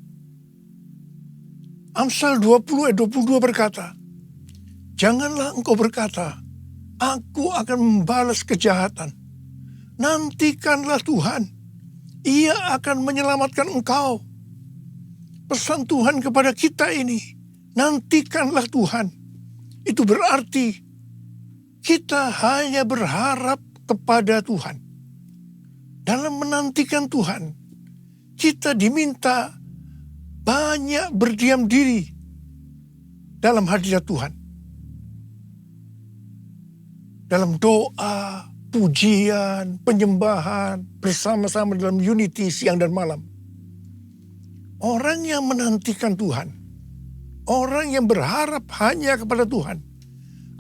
[SPEAKER 6] Amsal 20 ayat 22 berkata, janganlah engkau berkata, aku akan membalas kejahatan. Nantikanlah Tuhan, Ia akan menyelamatkan engkau. Pesan Tuhan kepada kita ini, nantikanlah Tuhan. Itu berarti kita hanya berharap kepada Tuhan. Dalam menantikan Tuhan, kita diminta banyak berdiam diri dalam hadirat Tuhan. Dalam doa, pujian, penyembahan, bersama-sama dalam unity siang dan malam. Orang yang menantikan Tuhan, orang yang berharap hanya kepada Tuhan,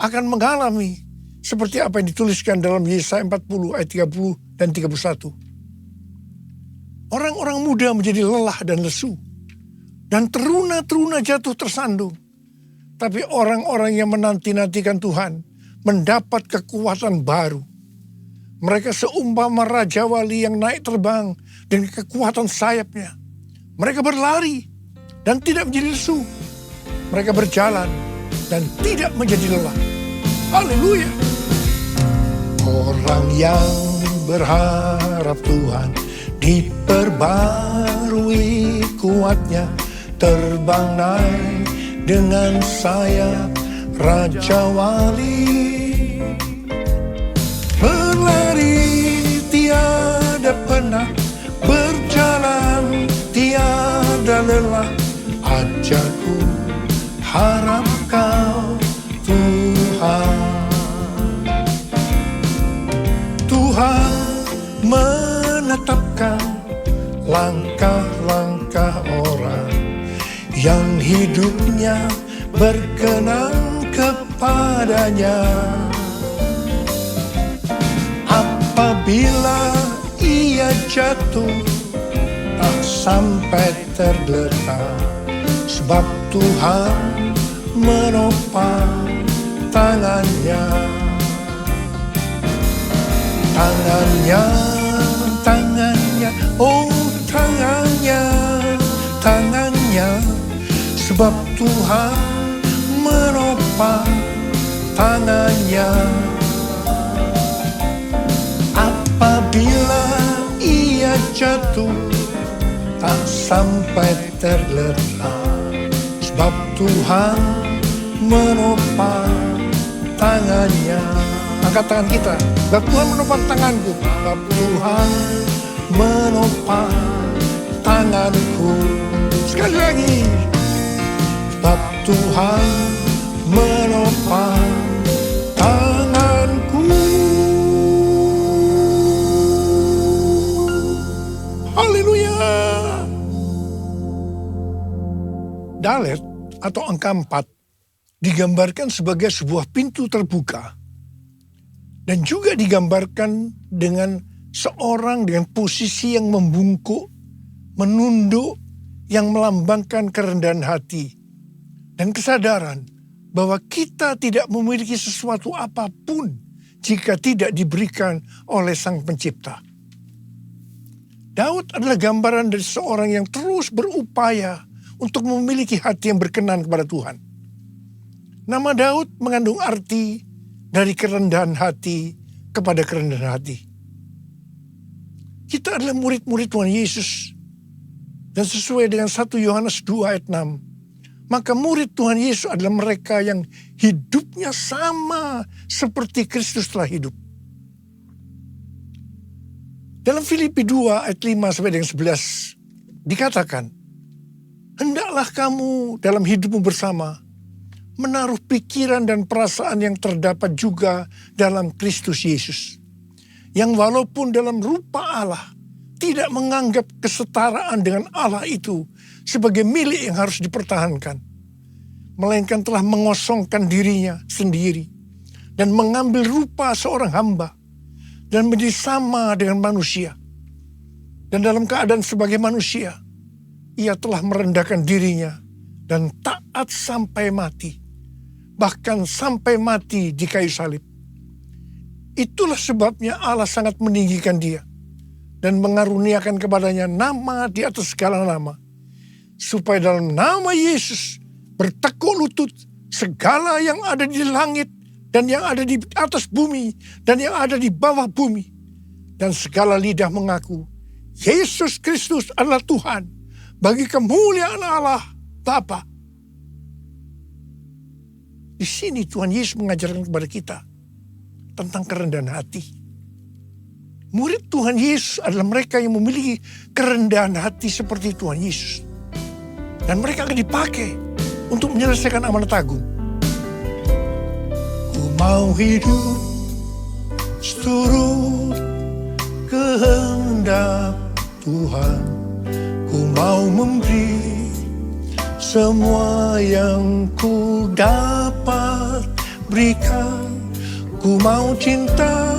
[SPEAKER 6] akan mengalami seperti apa yang dituliskan dalam Yesaya 40 ayat 30 dan 31. Orang-orang muda menjadi lelah dan lesu, dan teruna-teruna jatuh tersandung. Tapi orang-orang yang menanti-nantikan Tuhan mendapat kekuatan baru. Mereka seumpama Raja Wali yang naik terbang dengan kekuatan sayapnya. Mereka berlari dan tidak menjadi lesu. Mereka berjalan dan tidak menjadi lelah. Haleluya. Orang yang berharap Tuhan diperbarui kuatnya, terbang naik dengan sayap Raja Wali. Berlari tiada penat, berjalan tiada lelah. Ajarku harap kau Tuhan. Tuhan menetapkan langkah-langkah orang yang hidupnya berkenan kepadanya. Apabila ia jatuh, tak sampai tergeletak, sebab Tuhan menopang tangannya. Tangannya, tangannya, oh tangannya, tangannya, sebab Tuhan menopang tangannya. Apabila ia jatuh, tak sampai tergeletak, sebab Tuhan menopang tangannya. Angkat tangan kita, sebab Tuhan menopang tanganku, sebab Tuhan menopang tanganku. Sekali lagi, sebab Tuhan menopang tanganku. Haleluya. Dalet atau angka 4 digambarkan sebagai sebuah pintu terbuka. Dan juga digambarkan dengan seorang dengan posisi yang membungkuk, menunduk, yang melambangkan kerendahan hati. Dan kesadaran bahwa kita tidak memiliki sesuatu apapun jika tidak diberikan oleh Sang Pencipta. Daud adalah gambaran dari seorang yang terus berupaya untuk memiliki hati yang berkenan kepada Tuhan. Nama Daud mengandung arti dari kerendahan hati kepada kerendahan hati. Kita adalah murid-murid Tuhan Yesus. Dan sesuai dengan 1 Yohanes 2 ayat 6. Maka murid Tuhan Yesus adalah mereka yang hidupnya sama seperti Kristus telah hidup. Dalam Filipi 2 ayat 5 sampai dengan 11 dikatakan, hendaklah kamu dalam hidupmu bersama menaruh pikiran dan perasaan yang terdapat juga dalam Kristus Yesus. Yang walaupun dalam rupa Allah, tidak menganggap kesetaraan dengan Allah itu sebagai milik yang harus dipertahankan. Melainkan telah mengosongkan dirinya sendiri dan mengambil rupa seorang hamba dan menjadi sama dengan manusia. Dan dalam keadaan sebagai manusia, ia telah merendahkan dirinya dan taat sampai mati. Bahkan sampai mati di kayu salib. Itulah sebabnya Allah sangat meninggikan dia dan mengaruniakan kepadanya nama di atas segala nama, supaya dalam nama Yesus bertekuk lutut, segala yang ada di langit dan yang ada di atas bumi dan yang ada di bawah bumi. Dan segala lidah mengaku, Yesus Kristus adalah Tuhan bagi kemuliaan Allah Bapa. Di sini Tuhan Yesus mengajarkan kepada kita tentang kerendahan hati. Murid Tuhan Yesus adalah mereka yang memiliki kerendahan hati seperti Tuhan Yesus. Dan mereka akan dipakai untuk menyelesaikan amanat agung. Ku mau hidup seturut kehendak Tuhan. Ku mau memberi semua yang ku dapat berikan. Ku mau cinta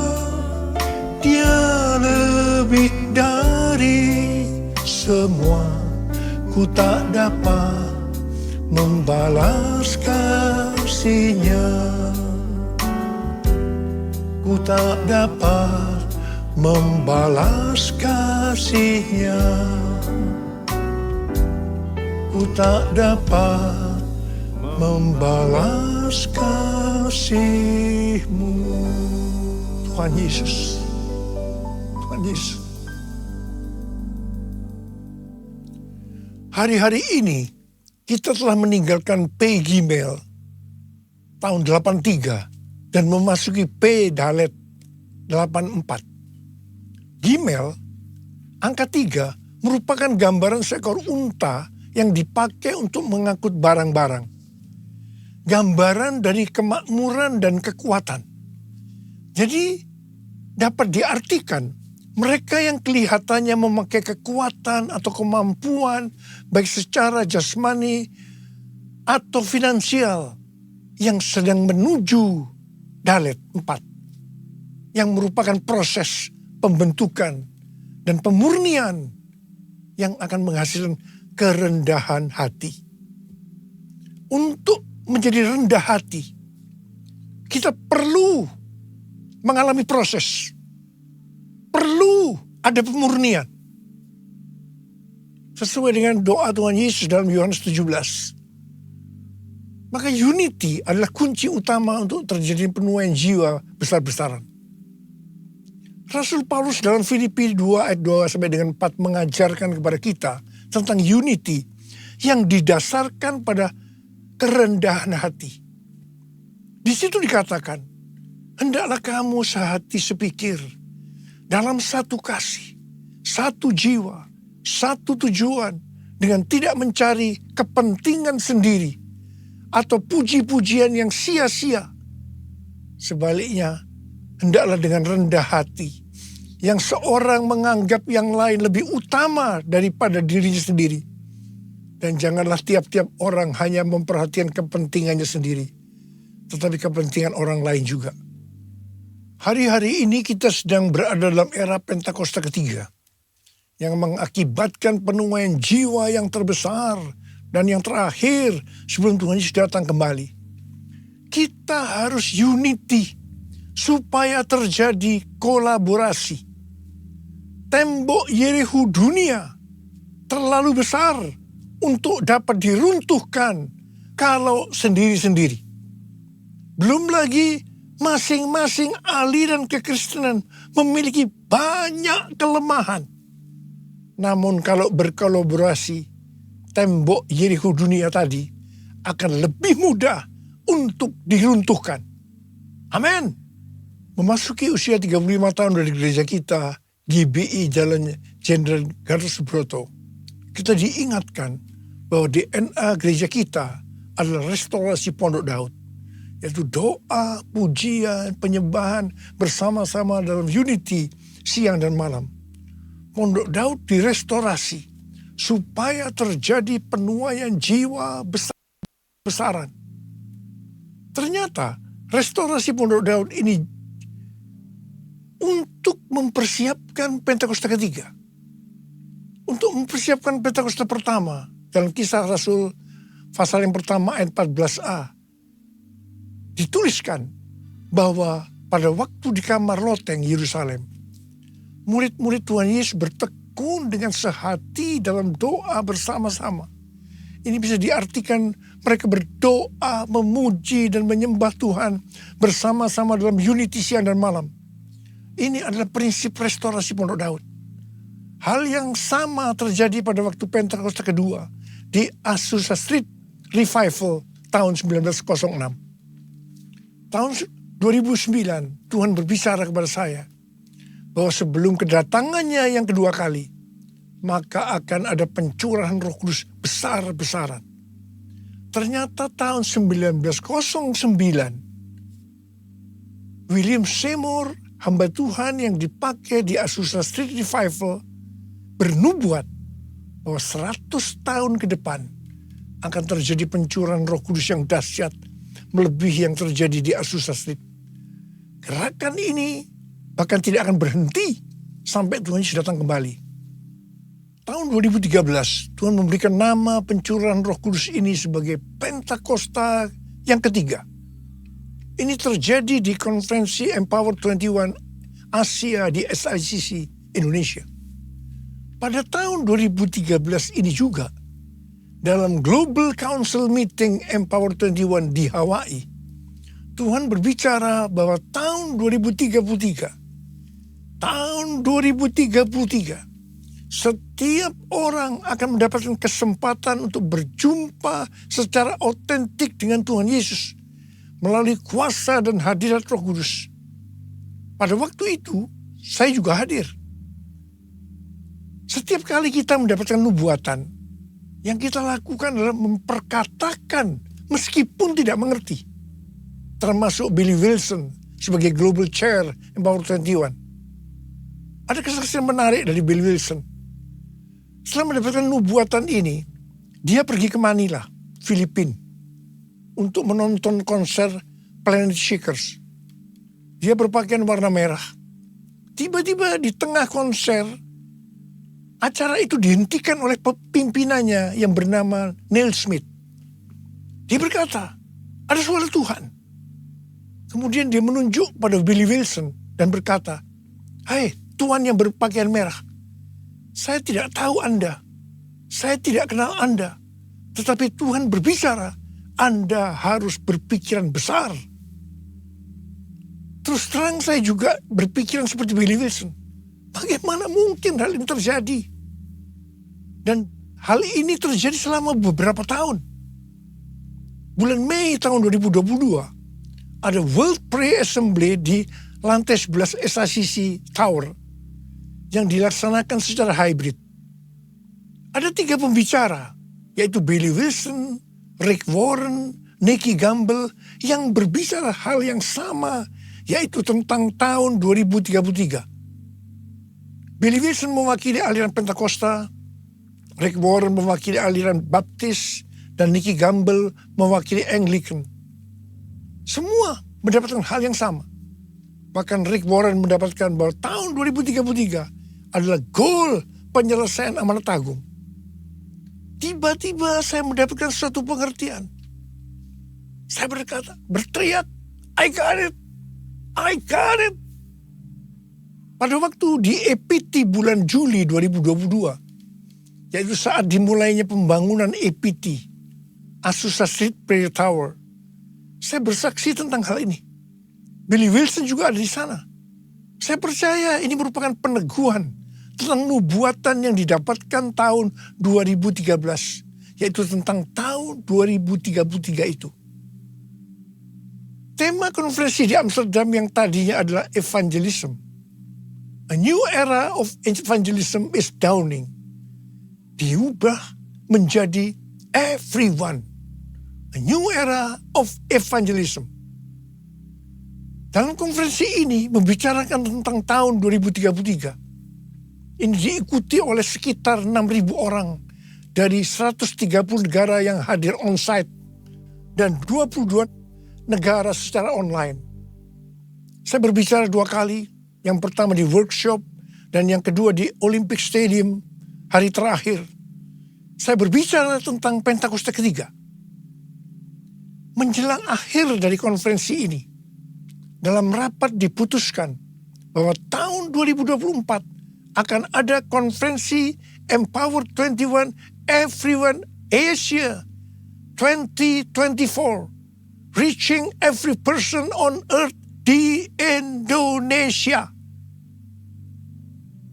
[SPEAKER 6] Dia lebih dari semua. Ku tak dapat membalas kasih-Nya. Ku tak dapat membalas kasih-Nya. Ku tak dapat membalas kasih-Mu. Tuhan Yesus. Tuhan Yesus. Hari-hari ini kita telah meninggalkan P Gimel tahun 83 dan memasuki P Dalet 84. Gimel, angka 3, merupakan gambaran seekor unta yang dipakai untuk mengangkut barang-barang. Gambaran dari kemakmuran dan kekuatan. Jadi dapat diartikan mereka yang kelihatannya memakai kekuatan atau kemampuan baik secara jasmani atau finansial yang sedang menuju Dalet 4 yang merupakan proses pembentukan dan pemurnian yang akan menghasilkan kerendahan hati. Untuk menjadi rendah hati, kita perlu mengalami proses. Perlu ada pemurnian. Sesuai dengan doa Tuhan Yesus dalam Yohanes 17. Maka unity adalah kunci utama untuk terjadi penuaian jiwa besar-besaran. Rasul Paulus dalam Filipi 2 ayat 2 sampai dengan 4 mengajarkan kepada kita tentang unity yang didasarkan pada kerendahan hati. Di situ dikatakan, hendaklah kamu sehati sepikir dalam satu kasih, satu jiwa, satu tujuan, dengan tidak mencari kepentingan sendiri atau puji-pujian yang sia-sia. Sebaliknya, hendaklah dengan rendah hati, yang seorang menganggap yang lain lebih utama daripada dirinya sendiri. Dan janganlah tiap-tiap orang hanya memperhatikan kepentingannya sendiri, tetapi kepentingan orang lain juga. Hari-hari ini kita sedang berada dalam era Pentakosta ketiga, yang mengakibatkan penuaian jiwa yang terbesar dan yang terakhir sebelum Tuhan Yesus datang kembali. Kita harus unity supaya terjadi kolaborasi. Tembok Yerikho dunia terlalu besar untuk dapat diruntuhkan kalau sendiri-sendiri. Belum lagi masing-masing aliran kekristenan memiliki banyak kelemahan. Namun kalau berkolaborasi, tembok Yerikho dunia tadi akan lebih mudah untuk diruntuhkan. Amin. Memasuki usia 35 tahun dari gereja kita, GBI Jalan Jenderal Gatot Subroto, kita diingatkan bahwa DNA gereja kita adalah restorasi Pondok Daud. Yaitu doa, pujian, penyembahan bersama-sama dalam unity siang dan malam. Pondok Daud direstorasi supaya terjadi penuaian jiwa besar-besaran. Ternyata restorasi Pondok Daud ini untuk mempersiapkan Pentakosta ketiga. Untuk mempersiapkan Pentakosta pertama. Dalam Kisah Rasul pasal yang pertama ayat 14a. Dituliskan bahwa pada waktu di kamar loteng Yerusalem, murid-murid Tuhan Yesus bertekun dengan sehati dalam doa bersama-sama. Ini bisa diartikan mereka berdoa, memuji dan menyembah Tuhan bersama-sama dalam unity siang dan malam. Ini adalah prinsip restorasi Pondok Daud. Hal yang sama terjadi pada waktu Pentakosta kedua di Azusa Street Revival tahun 1906. Tahun 2009 Tuhan berbicara kepada saya bahwa sebelum kedatangannya yang kedua kali, maka akan ada pencurahan Roh Kudus besar-besaran. Ternyata tahun 1909, William Seymour, hamba Tuhan yang dipakai di Azusa Street Revival, bernubuat bahwa 100 tahun ke depan akan terjadi pencurahan Roh Kudus yang dahsyat melebihi yang terjadi di Azusa Street. Gerakan ini bahkan tidak akan berhenti sampai Tuhan Yesus datang kembali. Tahun 2013, Tuhan memberikan nama pencurahan Roh Kudus ini sebagai Pentakosta yang ketiga. Ini terjadi di konferensi Empower 21 Asia di SICC Indonesia. Pada tahun 2013 ini juga, dalam Global Council Meeting Empower 21 di Hawaii, Tuhan berbicara bahwa tahun 2033, setiap orang akan mendapatkan kesempatan untuk berjumpa secara otentik dengan Tuhan Yesus melalui kuasa dan hadirat Roh Kudus. Pada waktu itu, saya juga hadir. Setiap kali kita mendapatkan nubuatan, yang kita lakukan adalah memperkatakan meskipun tidak mengerti. Termasuk Billy Wilson sebagai Global Chair Empower 21. Ada kesaksian menarik dari Billy Wilson. Setelah mendapatkan nubuatan ini, dia pergi ke Manila, Filipina, untuk menonton konser Planet Shakers. Dia berpakaian warna merah. Tiba-tiba di tengah konser, acara itu dihentikan oleh pimpinannya yang bernama Neil Smith. Dia berkata, ada suara Tuhan. Kemudian dia menunjuk pada Billy Wilson dan berkata, "Hai, Tuhan yang berpakaian merah, saya tidak tahu Anda, saya tidak kenal Anda, tetapi Tuhan berbicara, Anda harus berpikiran besar." Terus terang saya juga berpikiran seperti Billy Wilson. Bagaimana mungkin hal ini terjadi? Dan hal ini terjadi selama beberapa tahun. Bulan Mei tahun 2022, ada World Prayer Assembly di lantai 11 SICC Tower yang dilaksanakan secara hybrid. Ada 3 pembicara, yaitu Billy Wilson, Rick Warren, Nicky Gamble, yang berbicara hal yang sama, yaitu tentang tahun 2033. Billy Wilson mewakili aliran Pentakosta, Rick Warren mewakili aliran Baptis, dan Nicky Gamble mewakili Anglican. Semua mendapatkan hal yang sama. Bahkan Rick Warren mendapatkan bahwa tahun 2033 adalah goal penyelesaian amanat agung. Tiba-tiba saya mendapatkan suatu pengertian. Saya berteriak, I got it, I got it. Pada waktu di EPT bulan Juli 2022, yaitu saat dimulainya pembangunan EPT, Azusa Street Prayer Tower, saya bersaksi tentang hal ini. Billy Wilson juga ada di sana. Saya percaya ini merupakan peneguhan tentang nubuatan yang didapatkan tahun 2013, yaitu tentang tahun 2033 itu. Tema konferensi di Amsterdam yang tadinya adalah evangelism. A new era of evangelism is dawning. Diubah menjadi everyone. A new era of evangelism. Dalam konferensi ini membicarakan tentang tahun 2033. Ini diikuti oleh sekitar 6.000 orang dari 130 negara yang hadir on-site dan 22 negara secara online. Saya berbicara 2 kali, yang pertama di workshop dan yang kedua di Olympic Stadium hari terakhir. Saya berbicara tentang Pentakosta ketiga. Menjelang akhir dari konferensi ini, dalam rapat diputuskan bahwa tahun 2024 akan ada konferensi Empower 21 Everyone Asia 2024. Reaching every person on earth di Indonesia.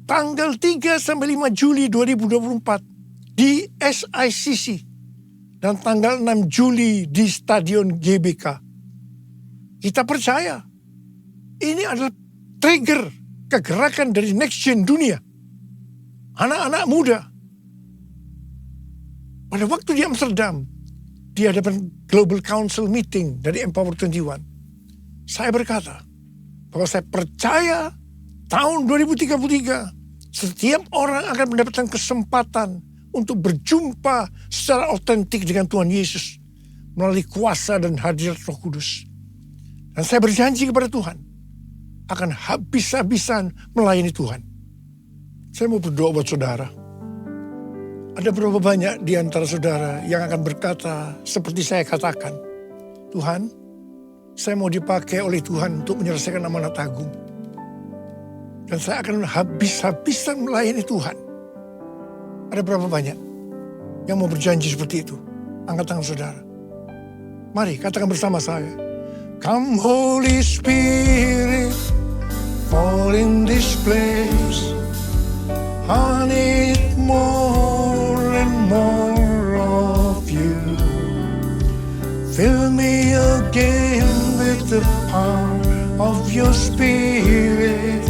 [SPEAKER 6] Tanggal 3 sampai 5 Juli 2024 di SICC. Dan tanggal 6 Juli di Stadion GBK. Kita percaya ini adalah trigger kegerakan dari next gen dunia. Anak-anak muda. Pada waktu di Amsterdam, di hadapan Global Council Meeting dari Empower 21, saya berkata bahwa saya percaya tahun 2033 setiap orang akan mendapatkan kesempatan untuk berjumpa secara otentik dengan Tuhan Yesus melalui kuasa dan hadirat Roh Kudus. Dan saya berjanji kepada Tuhan akan habis-habisan melayani Tuhan. Saya mau berdoa buat saudara. Ada berapa banyak di antara saudara yang akan berkata seperti saya katakan, Tuhan, saya mau dipakai oleh Tuhan untuk menyelesaikan amanat agung. Dan saya akan habis-habisan melayani Tuhan. Ada berapa banyak yang mau berjanji seperti itu? Angkat tangan saudara. Mari katakan bersama saya. Come Holy Spirit, fall in this place. I need more and more of you. Fill me again with the power of your Spirit.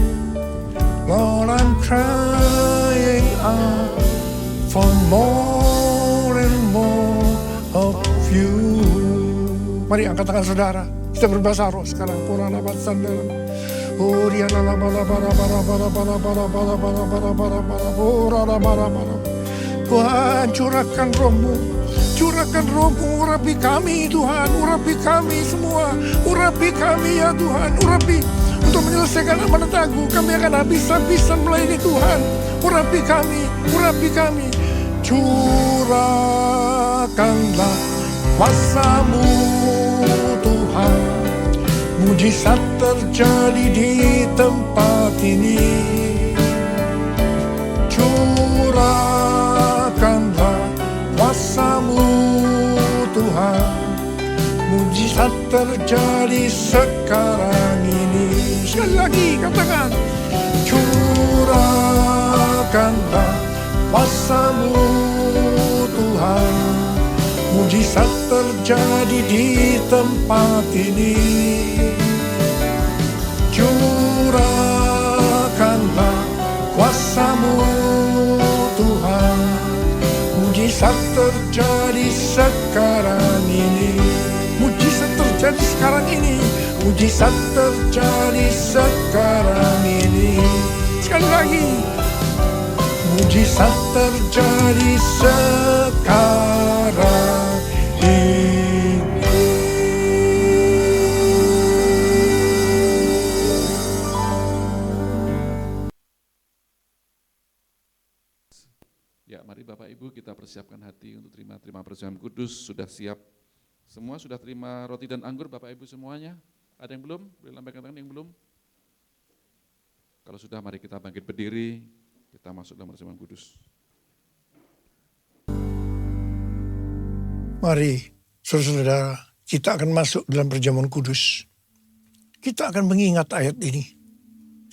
[SPEAKER 6] Lord, I'm crying out for more and more of you. Mari angkat tangan saudara. Kita berbahasa roh sekarang. Purana batsandaran. Tuhan, curahkan rohmu. Curahkan rohmu, urapi kami Tuhan. Urapi kami semua. Urapi kami ya Tuhan. Urapi untuk menyelesaikan amanat agung. Kami akan habis-habisan melayani Tuhan. Urapi kami. Urapi kami. Curahkanlah kuasa-Mu Tuhan. Mujizat terjadi di tempat ini. Curahkanlah kuasa-Mu Tuhan. Mujizat terjadi sekarang ini. Sekali lagi katakan. Curahkanlah kuasa-Mu Tuhan. Mujizat terjadi di tempat ini. Curahkanlah kuasa-Mu Tuhan. Mujizat terjadi sekarang ini. Mujizat terjadi sekarang ini. Mujizat terjadi sekarang ini. Sekali lagi. Mujizat terjadi sekarang ini.
[SPEAKER 4] Ya, mari Bapak Ibu kita persiapkan hati untuk terima perjamuan kudus. Sudah siap? Semua sudah terima roti dan anggur Bapak Ibu semuanya? Ada yang belum? Boleh lambaikan tangan yang belum? Kalau sudah, mari kita bangkit berdiri. Kita masuk dalam perjamuan kudus.
[SPEAKER 6] Mari, saudara-saudara, kita akan masuk dalam perjamuan kudus. Kita akan mengingat ayat ini.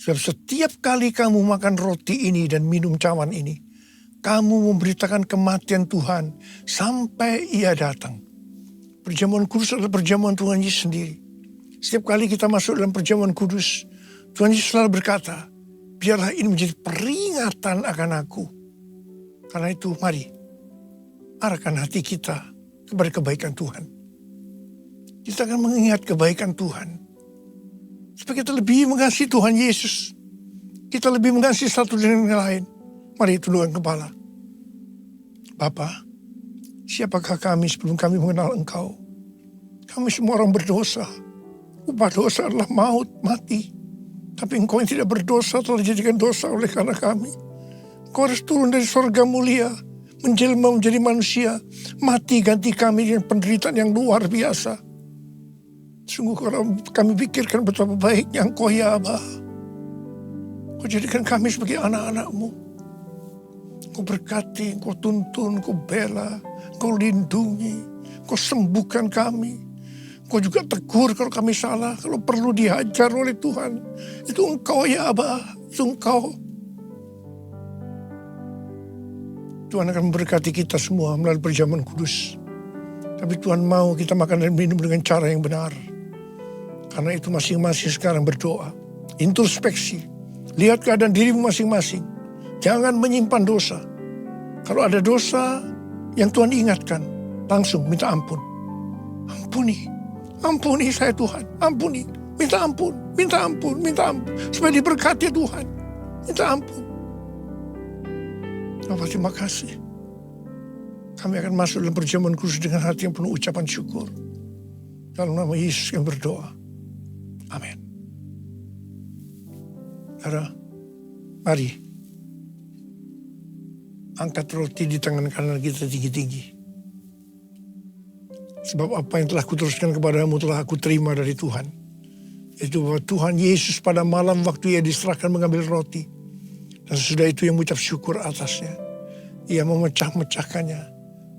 [SPEAKER 6] Sebab setiap kali kamu makan roti ini dan minum cawan ini, kamu memberitakan kematian Tuhan sampai Ia datang. Perjamuan kudus adalah perjamuan Tuhan Yesus sendiri. Setiap kali kita masuk dalam perjamuan kudus, Tuhan Yesus selalu berkata, biarlah ini menjadi peringatan akan aku. Karena itu mari, arahkan hati kita kepada kebaikan Tuhan. Kita akan mengingat kebaikan Tuhan. Supaya kita lebih mengasihi Tuhan Yesus. Kita lebih mengasihi satu dengan yang lain. Mari tundukkan kepala. Bapa, siapakah kami sebelum kami mengenal Engkau? Kami semua orang berdosa. Upah dosa adalah maut, mati. Tapi Engkau yang tidak berdosa telah dijadikan dosa oleh karena kami. Engkau harus turun dari surga mulia, menjelma menjadi manusia, mati ganti kami dengan penderitaan yang luar biasa. Sungguh kalau kami pikirkan betapa baiknya Engkau ya Aba. Engkau jadikan kami sebagai anak-anak-Mu. Engkau berkati, Engkau tuntun, Engkau bela, Engkau lindungi, Kau sembuhkan kami. Kau juga tegur kalau kami salah. Kalau perlu dihajar oleh Tuhan. Itu Engkau ya Aba. Itu Engkau. Tuhan akan memberkati kita semua melalui perjamuan kudus. Tapi Tuhan mau kita makan dan minum dengan cara yang benar. Karena itu masing-masing sekarang berdoa. Introspeksi. Lihat keadaan dirimu masing-masing. Jangan menyimpan dosa. Kalau ada dosa yang Tuhan ingatkan, langsung minta ampun. Ampuni. Ampuni saya Tuhan. Ampuni. Minta ampun. Minta ampun. Minta ampun. Supaya diberkati Tuhan. Minta ampun. Bapak terima kasih. Kami akan masuk dalam perjamuan kudus dengan hati yang penuh ucapan syukur. Dalam nama Yesus yang berdoa. Amin. Saudara, mari angkat roti di tangan kanan kita tinggi-tinggi. Sebab apa yang telah kuteruskan kepadamu telah aku terima dari Tuhan. Itu bahwa Tuhan Yesus pada malam waktu ia diserahkan mengambil roti. Dan sesudah itu ia mengucap syukur atasnya. Ia memecah-mecahkannya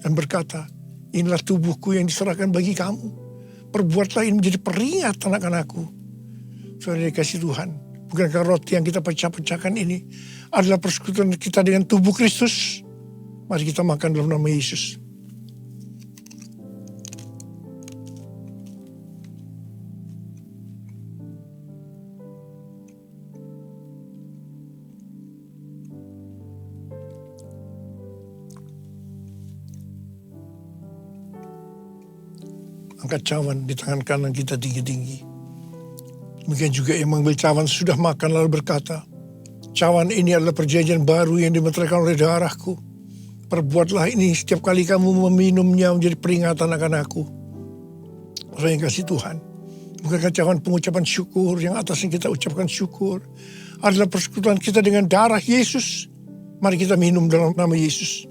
[SPEAKER 6] dan berkata, inilah tubuhku yang diserahkan bagi kamu. Perbuatlah ini menjadi peringat anak-anakku. Saudara dikasih Tuhan, bukankah roti yang kita pecah-pecahkan ini adalah persekutuan kita dengan tubuh Kristus? Mari kita makan dalam nama Yesus. Angkat cawan di tangan kanan kita tinggi-tinggi. Demikian juga yang mengambil cawan sudah makan lalu berkata, cawan ini adalah perjanjian baru yang dimeteraikan oleh darahku. Perbuatlah ini setiap kali kamu meminumnya menjadi peringatan akan aku. Orang yang kasih Tuhan. Bukankah cawan pengucapan syukur yang atasnya kita ucapkan syukur adalah persekutuan kita dengan darah Yesus. Mari kita minum dalam nama Yesus.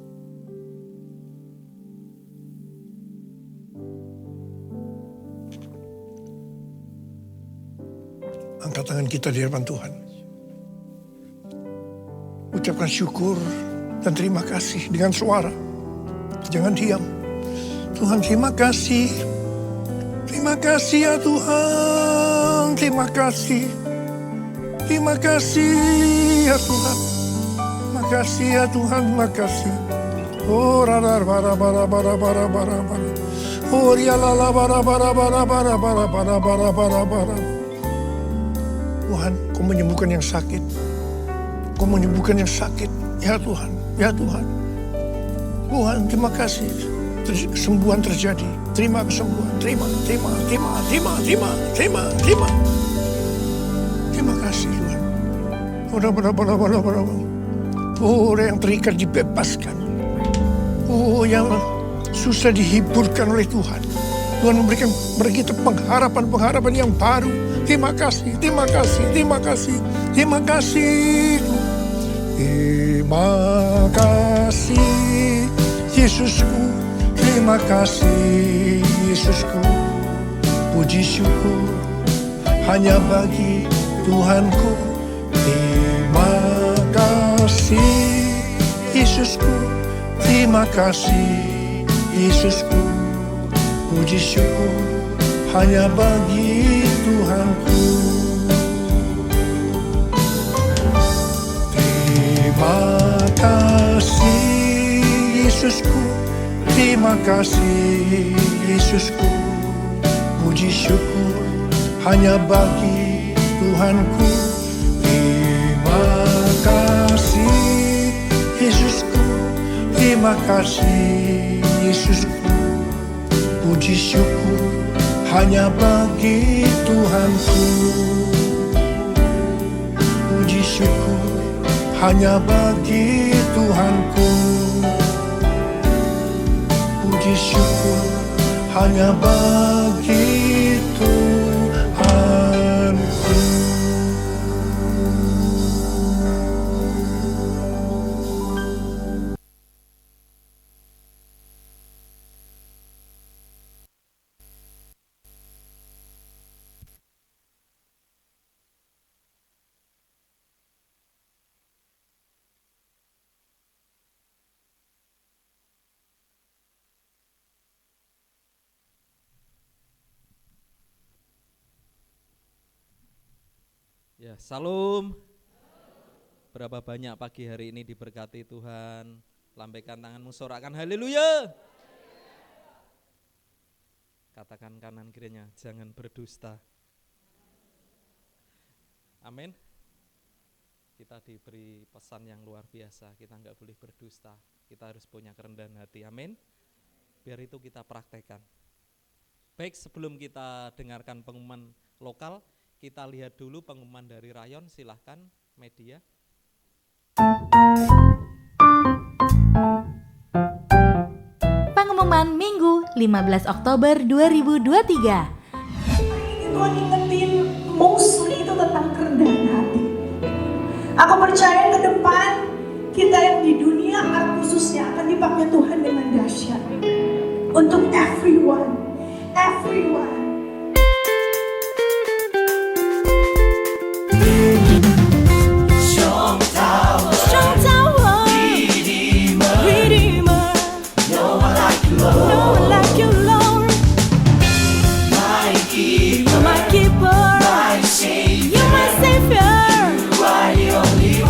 [SPEAKER 6] Angkat tangan kita di hadapan Tuhan. Ucapkan syukur dan terima kasih dengan suara. Jangan diam. Tuhan terima kasih. Terima kasih ya Tuhan. Terima kasih. Terima kasih ya Tuhan. Terima kasih ya Tuhan. Terima kasih. Oh radar bara bara bara bara bara bara. Oh rialala bara bara bara bara bara bara bara bara bara. Tuhan, Kau menyembuhkan yang sakit. Kau menyembuhkan yang sakit. Ya Tuhan, ya Tuhan. Tuhan, terima kasih. Kesembuhan terjadi. Terima kesembuhan. Terima. Terima kasih Tuhan. Oh, yang terikat dibebaskan. Oh, yang susah dihiburkan oleh Tuhan. Tuhan memberikan bagi kita pengharapan yang baru. Terima kasih. Terima kasih Yesusku. Terima kasih Yesusku. Puji syukur hanya bagi Tuhanku. Terima kasih Yesusku. Terima kasih Yesusku. Puji syukur hanya bagi Tuhanku. Terima kasih Yesusku. Terima kasih Yesusku. Puji syukur hanya bagi Tuhanku. Terima kasih Yesusku. Terima kasih Yesusku. Puji syukur hanya bagi Tuhanku. Puji syukur hanya bagi Tuhanku. Puji syukur hanya bagi Tuhanku.
[SPEAKER 7] Ya, salam. Berapa banyak pagi hari ini diberkati Tuhan. Lambaikan tanganmu, sorakan haleluya. Katakan kanan kirinya, jangan berdusta. Amin. Kita diberi pesan yang luar biasa, kita enggak boleh berdusta. Kita harus punya kerendahan hati, amin. Biar itu kita praktekkan. Baik, sebelum kita dengarkan pengumuman lokal, kita lihat dulu pengumuman dari rayon, silahkan media.
[SPEAKER 8] Pengumuman Minggu 15 Oktober 2023.
[SPEAKER 3] Tuhan ingetin mostly itu tentang kerendahan hati. Aku percaya ke depan kita yang di dunia art khususnya akan dipakai Tuhan dengan dahsyat. Untuk everyone.
[SPEAKER 5] Strong tower, Redeemer. No one like you, Lord. You're my keeper, you're my savior.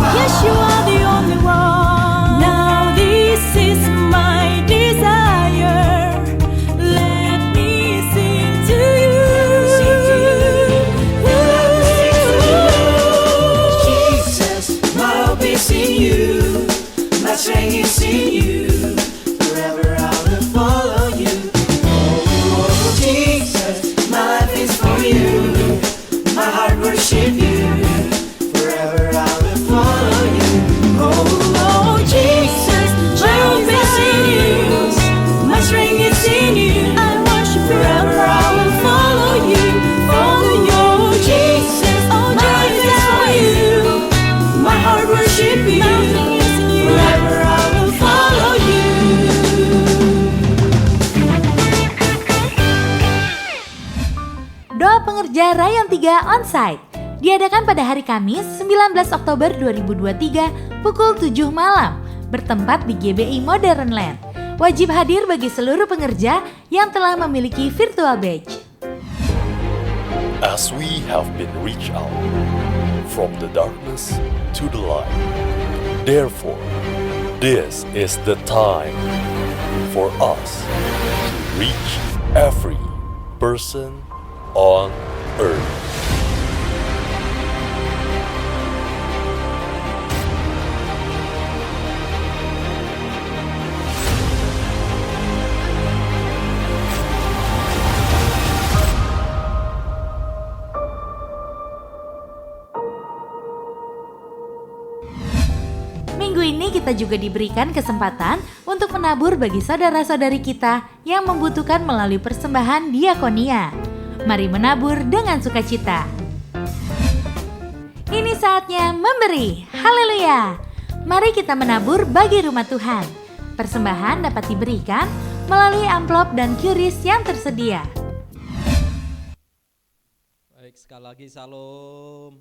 [SPEAKER 5] Yes, you are the only one. Now this is my desire. Let me sing to you.
[SPEAKER 9] Jesus, my hope is in you, my strength is in you. Forever I will follow you. Oh, Jesus, my life is for you, my heart worship you. Forever I will follow you.
[SPEAKER 5] Oh, Jesus, my hope is in you, my strength is in you. I worship forever, I will follow you, follow you. Jesus, oh, my life is for you, my heart worship you. Forever I will follow you.
[SPEAKER 8] Doa pengerja Rayon 3 Onsite diadakan pada hari Kamis 19 Oktober 2023 pukul 7 malam bertempat di GBI Modern Land. Wajib hadir bagi seluruh pengerja yang telah memiliki virtual badge.
[SPEAKER 10] As we have been reached out from the darkness to the light, therefore, this is the time for us to reach every person on earth.
[SPEAKER 8] Minggu ini kita juga diberikan kesempatan untuk menabur bagi saudara-saudari kita yang membutuhkan melalui persembahan diakonia. Mari menabur dengan sukacita. Ini saatnya memberi. Haleluya. Mari kita menabur bagi rumah Tuhan. Persembahan dapat diberikan melalui amplop dan QRIS yang tersedia.
[SPEAKER 7] Baik, sekali lagi salam.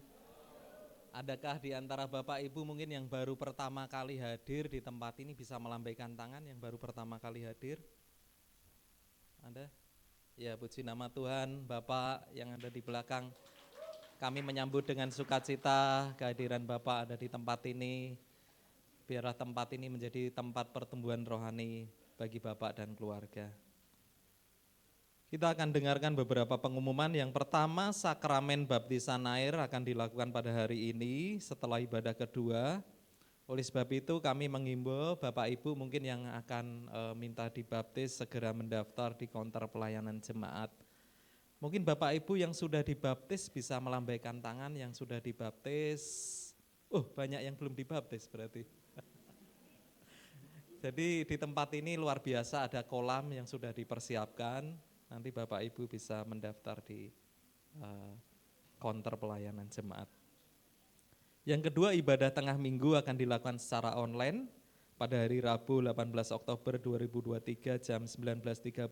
[SPEAKER 7] Adakah di antara Bapak Ibu mungkin yang baru pertama kali hadir di tempat ini bisa melambaikan tangan yang baru pertama kali hadir? Ada? Ya, puji nama Tuhan. Bapak yang ada di belakang, kami menyambut dengan sukacita kehadiran Bapak ada di tempat ini. Biarlah tempat ini menjadi tempat pertumbuhan rohani bagi Bapak dan keluarga. Kita akan dengarkan beberapa pengumuman. Yang pertama, sakramen baptisan air akan dilakukan pada hari ini setelah ibadah kedua. Oleh sebab itu kami menghimbau Bapak Ibu mungkin yang akan minta dibaptis segera mendaftar di counter pelayanan jemaat. Mungkin Bapak Ibu yang sudah dibaptis bisa melambaikan tangan yang sudah dibaptis. Banyak yang belum dibaptis berarti. Jadi di tempat ini luar biasa ada kolam yang sudah dipersiapkan. Nanti Bapak Ibu bisa mendaftar di counter pelayanan jemaat. Yang kedua, ibadah tengah minggu akan dilakukan secara online pada hari Rabu 18 Oktober 2023 jam 19.30.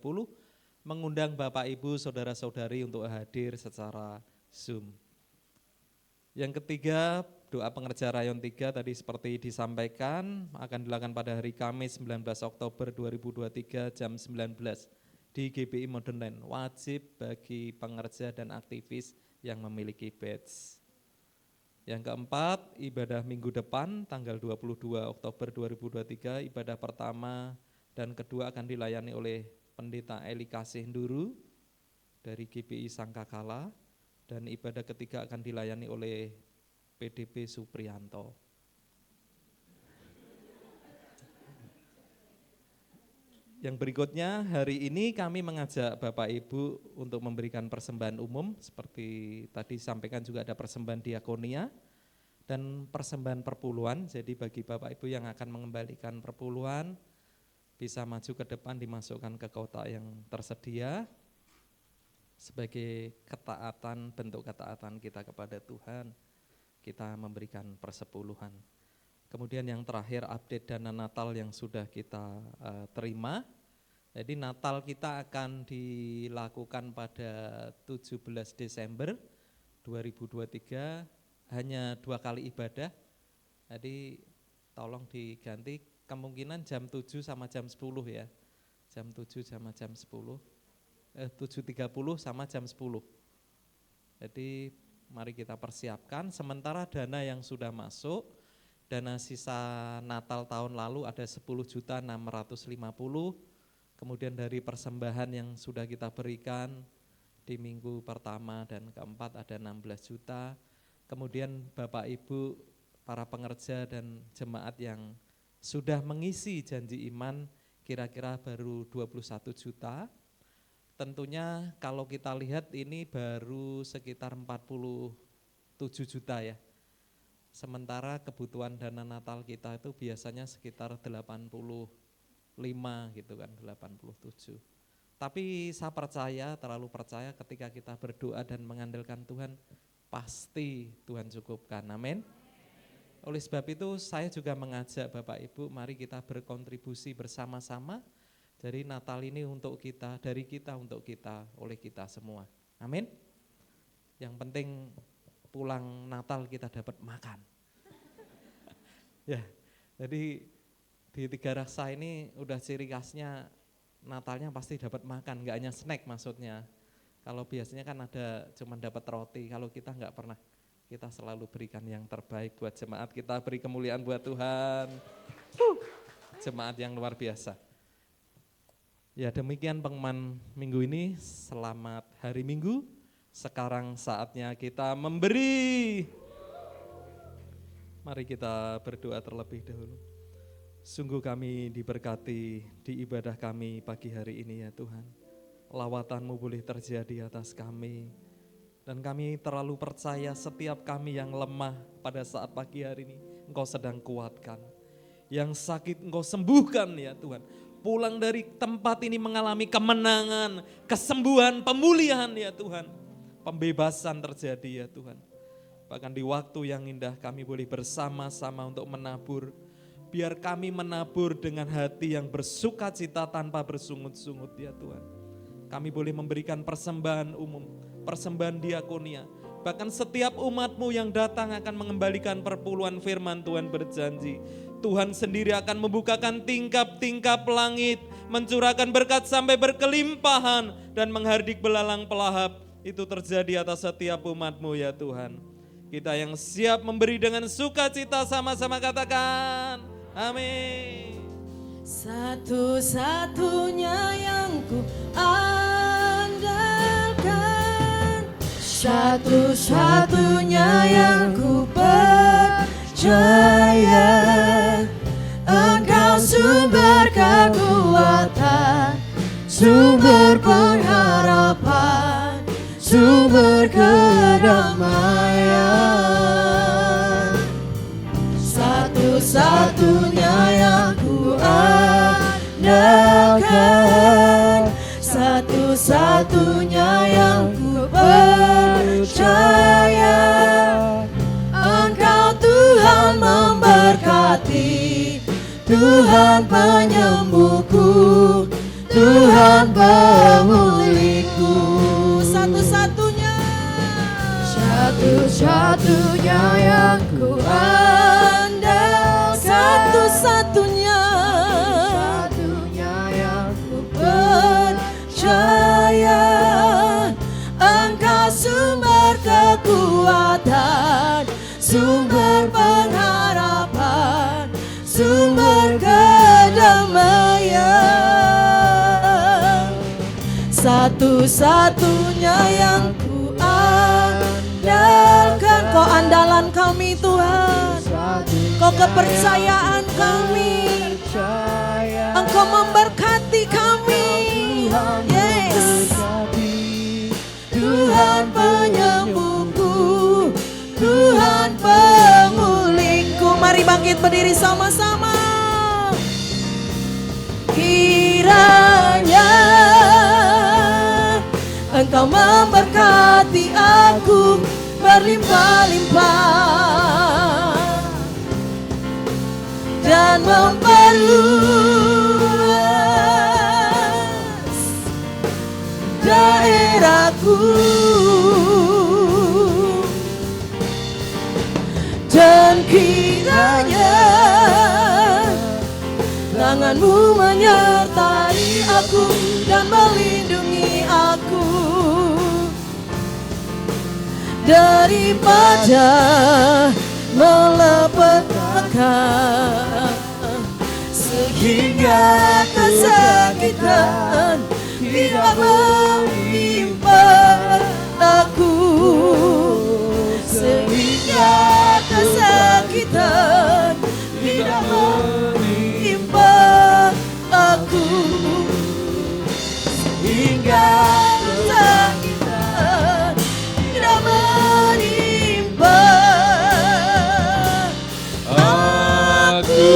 [SPEAKER 7] Mengundang Bapak Ibu, saudara-saudari untuk hadir secara Zoom. Yang ketiga, doa pengerja Rayon 3 tadi seperti disampaikan akan dilakukan pada hari Kamis 19 Oktober 2023 jam 19 di GBI Modern Land. Wajib bagi pengerja dan aktivis yang memiliki badge. Yang keempat, ibadah minggu depan tanggal 22 Oktober 2023, ibadah pertama dan kedua akan dilayani oleh Pendeta Eli Kasih Nduru dari GBI Sangkakala, dan ibadah ketiga akan dilayani oleh PDP Supriyanto. Yang berikutnya, hari ini kami mengajak Bapak Ibu untuk memberikan persembahan umum, seperti tadi sampaikan juga ada persembahan diakonia dan persembahan perpuluhan. Jadi bagi Bapak Ibu yang akan mengembalikan perpuluhan, bisa maju ke depan dimasukkan ke kotak yang tersedia sebagai ketaatan, bentuk ketaatan kita kepada Tuhan, kita memberikan persepuluhan. Kemudian yang terakhir, update dana Natal yang sudah kita terima. Jadi Natal kita akan dilakukan pada 17 Desember 2023, hanya 2 kali ibadah. Jadi tolong diganti, kemungkinan jam 7 sama jam 10 ya. Jam 7 sama jam 10, 7.30 sama jam 10. Jadi mari kita persiapkan, sementara dana yang sudah masuk, dana sisa Natal tahun lalu ada 10.650.000, kemudian dari persembahan yang sudah kita berikan di minggu pertama dan keempat ada 16 juta, kemudian Bapak Ibu, para pengerja dan jemaat yang sudah mengisi janji iman kira-kira baru 21 juta. Tentunya kalau kita lihat ini baru sekitar 47 juta ya. Sementara kebutuhan dana Natal kita itu biasanya sekitar 85 gitu kan, 87. Tapi saya percaya, terlalu percaya ketika kita berdoa dan mengandalkan Tuhan, pasti Tuhan cukupkan, amin. Oleh sebab itu saya juga mengajak Bapak Ibu, mari kita berkontribusi bersama-sama. Jadi Natal ini untuk kita, dari kita untuk kita, oleh kita semua, amin. Yang penting pulang Natal kita dapat makan. Ya, jadi di Tiga Raksa ini udah ciri khasnya Natalnya pasti dapat makan, enggak hanya snack maksudnya. Kalau biasanya kan ada cuma dapat roti, kalau kita enggak pernah, kita selalu berikan yang terbaik buat jemaat, kita beri kemuliaan buat Tuhan. Jemaat yang luar biasa. Ya demikian pengumuman minggu ini, selamat hari Minggu. Sekarang saatnya kita memberi. Mari kita berdoa terlebih dahulu. Sungguh kami diberkati di ibadah kami pagi hari ini ya Tuhan. Lawatan-Mu boleh terjadi atas kami. Dan kami terlalu percaya setiap kami yang lemah pada saat pagi hari ini Engkau sedang kuatkan. Yang sakit Engkau sembuhkan ya Tuhan. Pulang dari tempat ini mengalami kemenangan, kesembuhan, pemulihan ya Tuhan. Pembebasan terjadi ya Tuhan. Bahkan di waktu yang indah kami boleh bersama-sama untuk menabur. Biar kami menabur dengan hati yang bersuka cita tanpa bersungut-sungut ya Tuhan. Kami boleh memberikan persembahan umum, persembahan diakonia. Bahkan setiap umat-Mu yang datang akan mengembalikan perpuluhan, firman Tuhan berjanji. Tuhan sendiri akan membukakan tingkap-tingkap langit, mencurahkan berkat sampai berkelimpahan dan menghardik belalang pelahap. Itu terjadi atas setiap umat-Mu ya Tuhan. Kita yang siap memberi dengan sukacita sama-sama katakan, amin.
[SPEAKER 5] Satu-satunya yang ku andalkan, satu-satunya yang ku percaya, Engkau sumber kekuatan, sumber pengharapan, sumber kedamaian. Satu-satunya yang ku andalkan, satu-satunya yang ku percaya, Engkau Tuhan memberkati, Tuhan penyembuhku, Tuhan pemulihku. Satu-satunya, satu-satunya yang ku andalkan, satu-satunya, satu-satunya yang ku percaya, Engkau sumber kekuatan,
[SPEAKER 1] sumber pengharapan, sumber kedamaian. Satu-satunya yang ku andalkan, Kau andalan kami Tuhan, Kau kepercayaan kami, Engkau memberkati kami. Yes, Tuhan penyembuhku, Tuhan pemulihku. Mari bangkit berdiri sama-sama. Kiranya Engkau memberkati aku berlimpah-limpah dan memperluas daerahku, dan kiranya tangan-Mu menyertai aku dan melindungi aku daripada malapetaka, sehingga kesakitan tidak menimpa aku, sehingga kesakitan tidak menimpa aku, sehingga kesakitan tidak menimpa aku.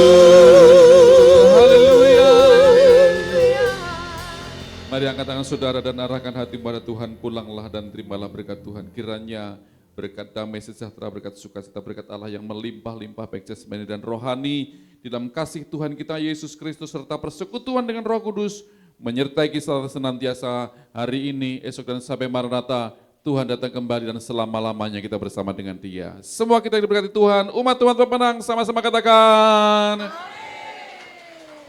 [SPEAKER 4] Mari angkat tangan saudara dan arahkan hati pada Tuhan. Pulanglah dan terimalah berkat Tuhan. Kiranya berkat damai sejahtera, berkat sukacita, berkat Allah yang melimpah-limpah baik jasmani dan rohani di dalam kasih Tuhan kita Yesus Kristus serta persekutuan dengan Roh Kudus menyertai kita senantiasa hari ini, esok dan sampai Maranatha. Tuhan datang kembali dan selama-lamanya kita bersama dengan Dia. Semua kita diberkati Tuhan. Umat Tuhan pemenang sama-sama katakan.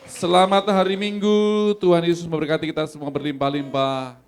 [SPEAKER 4] Selamat hari Minggu, Tuhan Yesus memberkati kita semua berlimpah-limpah.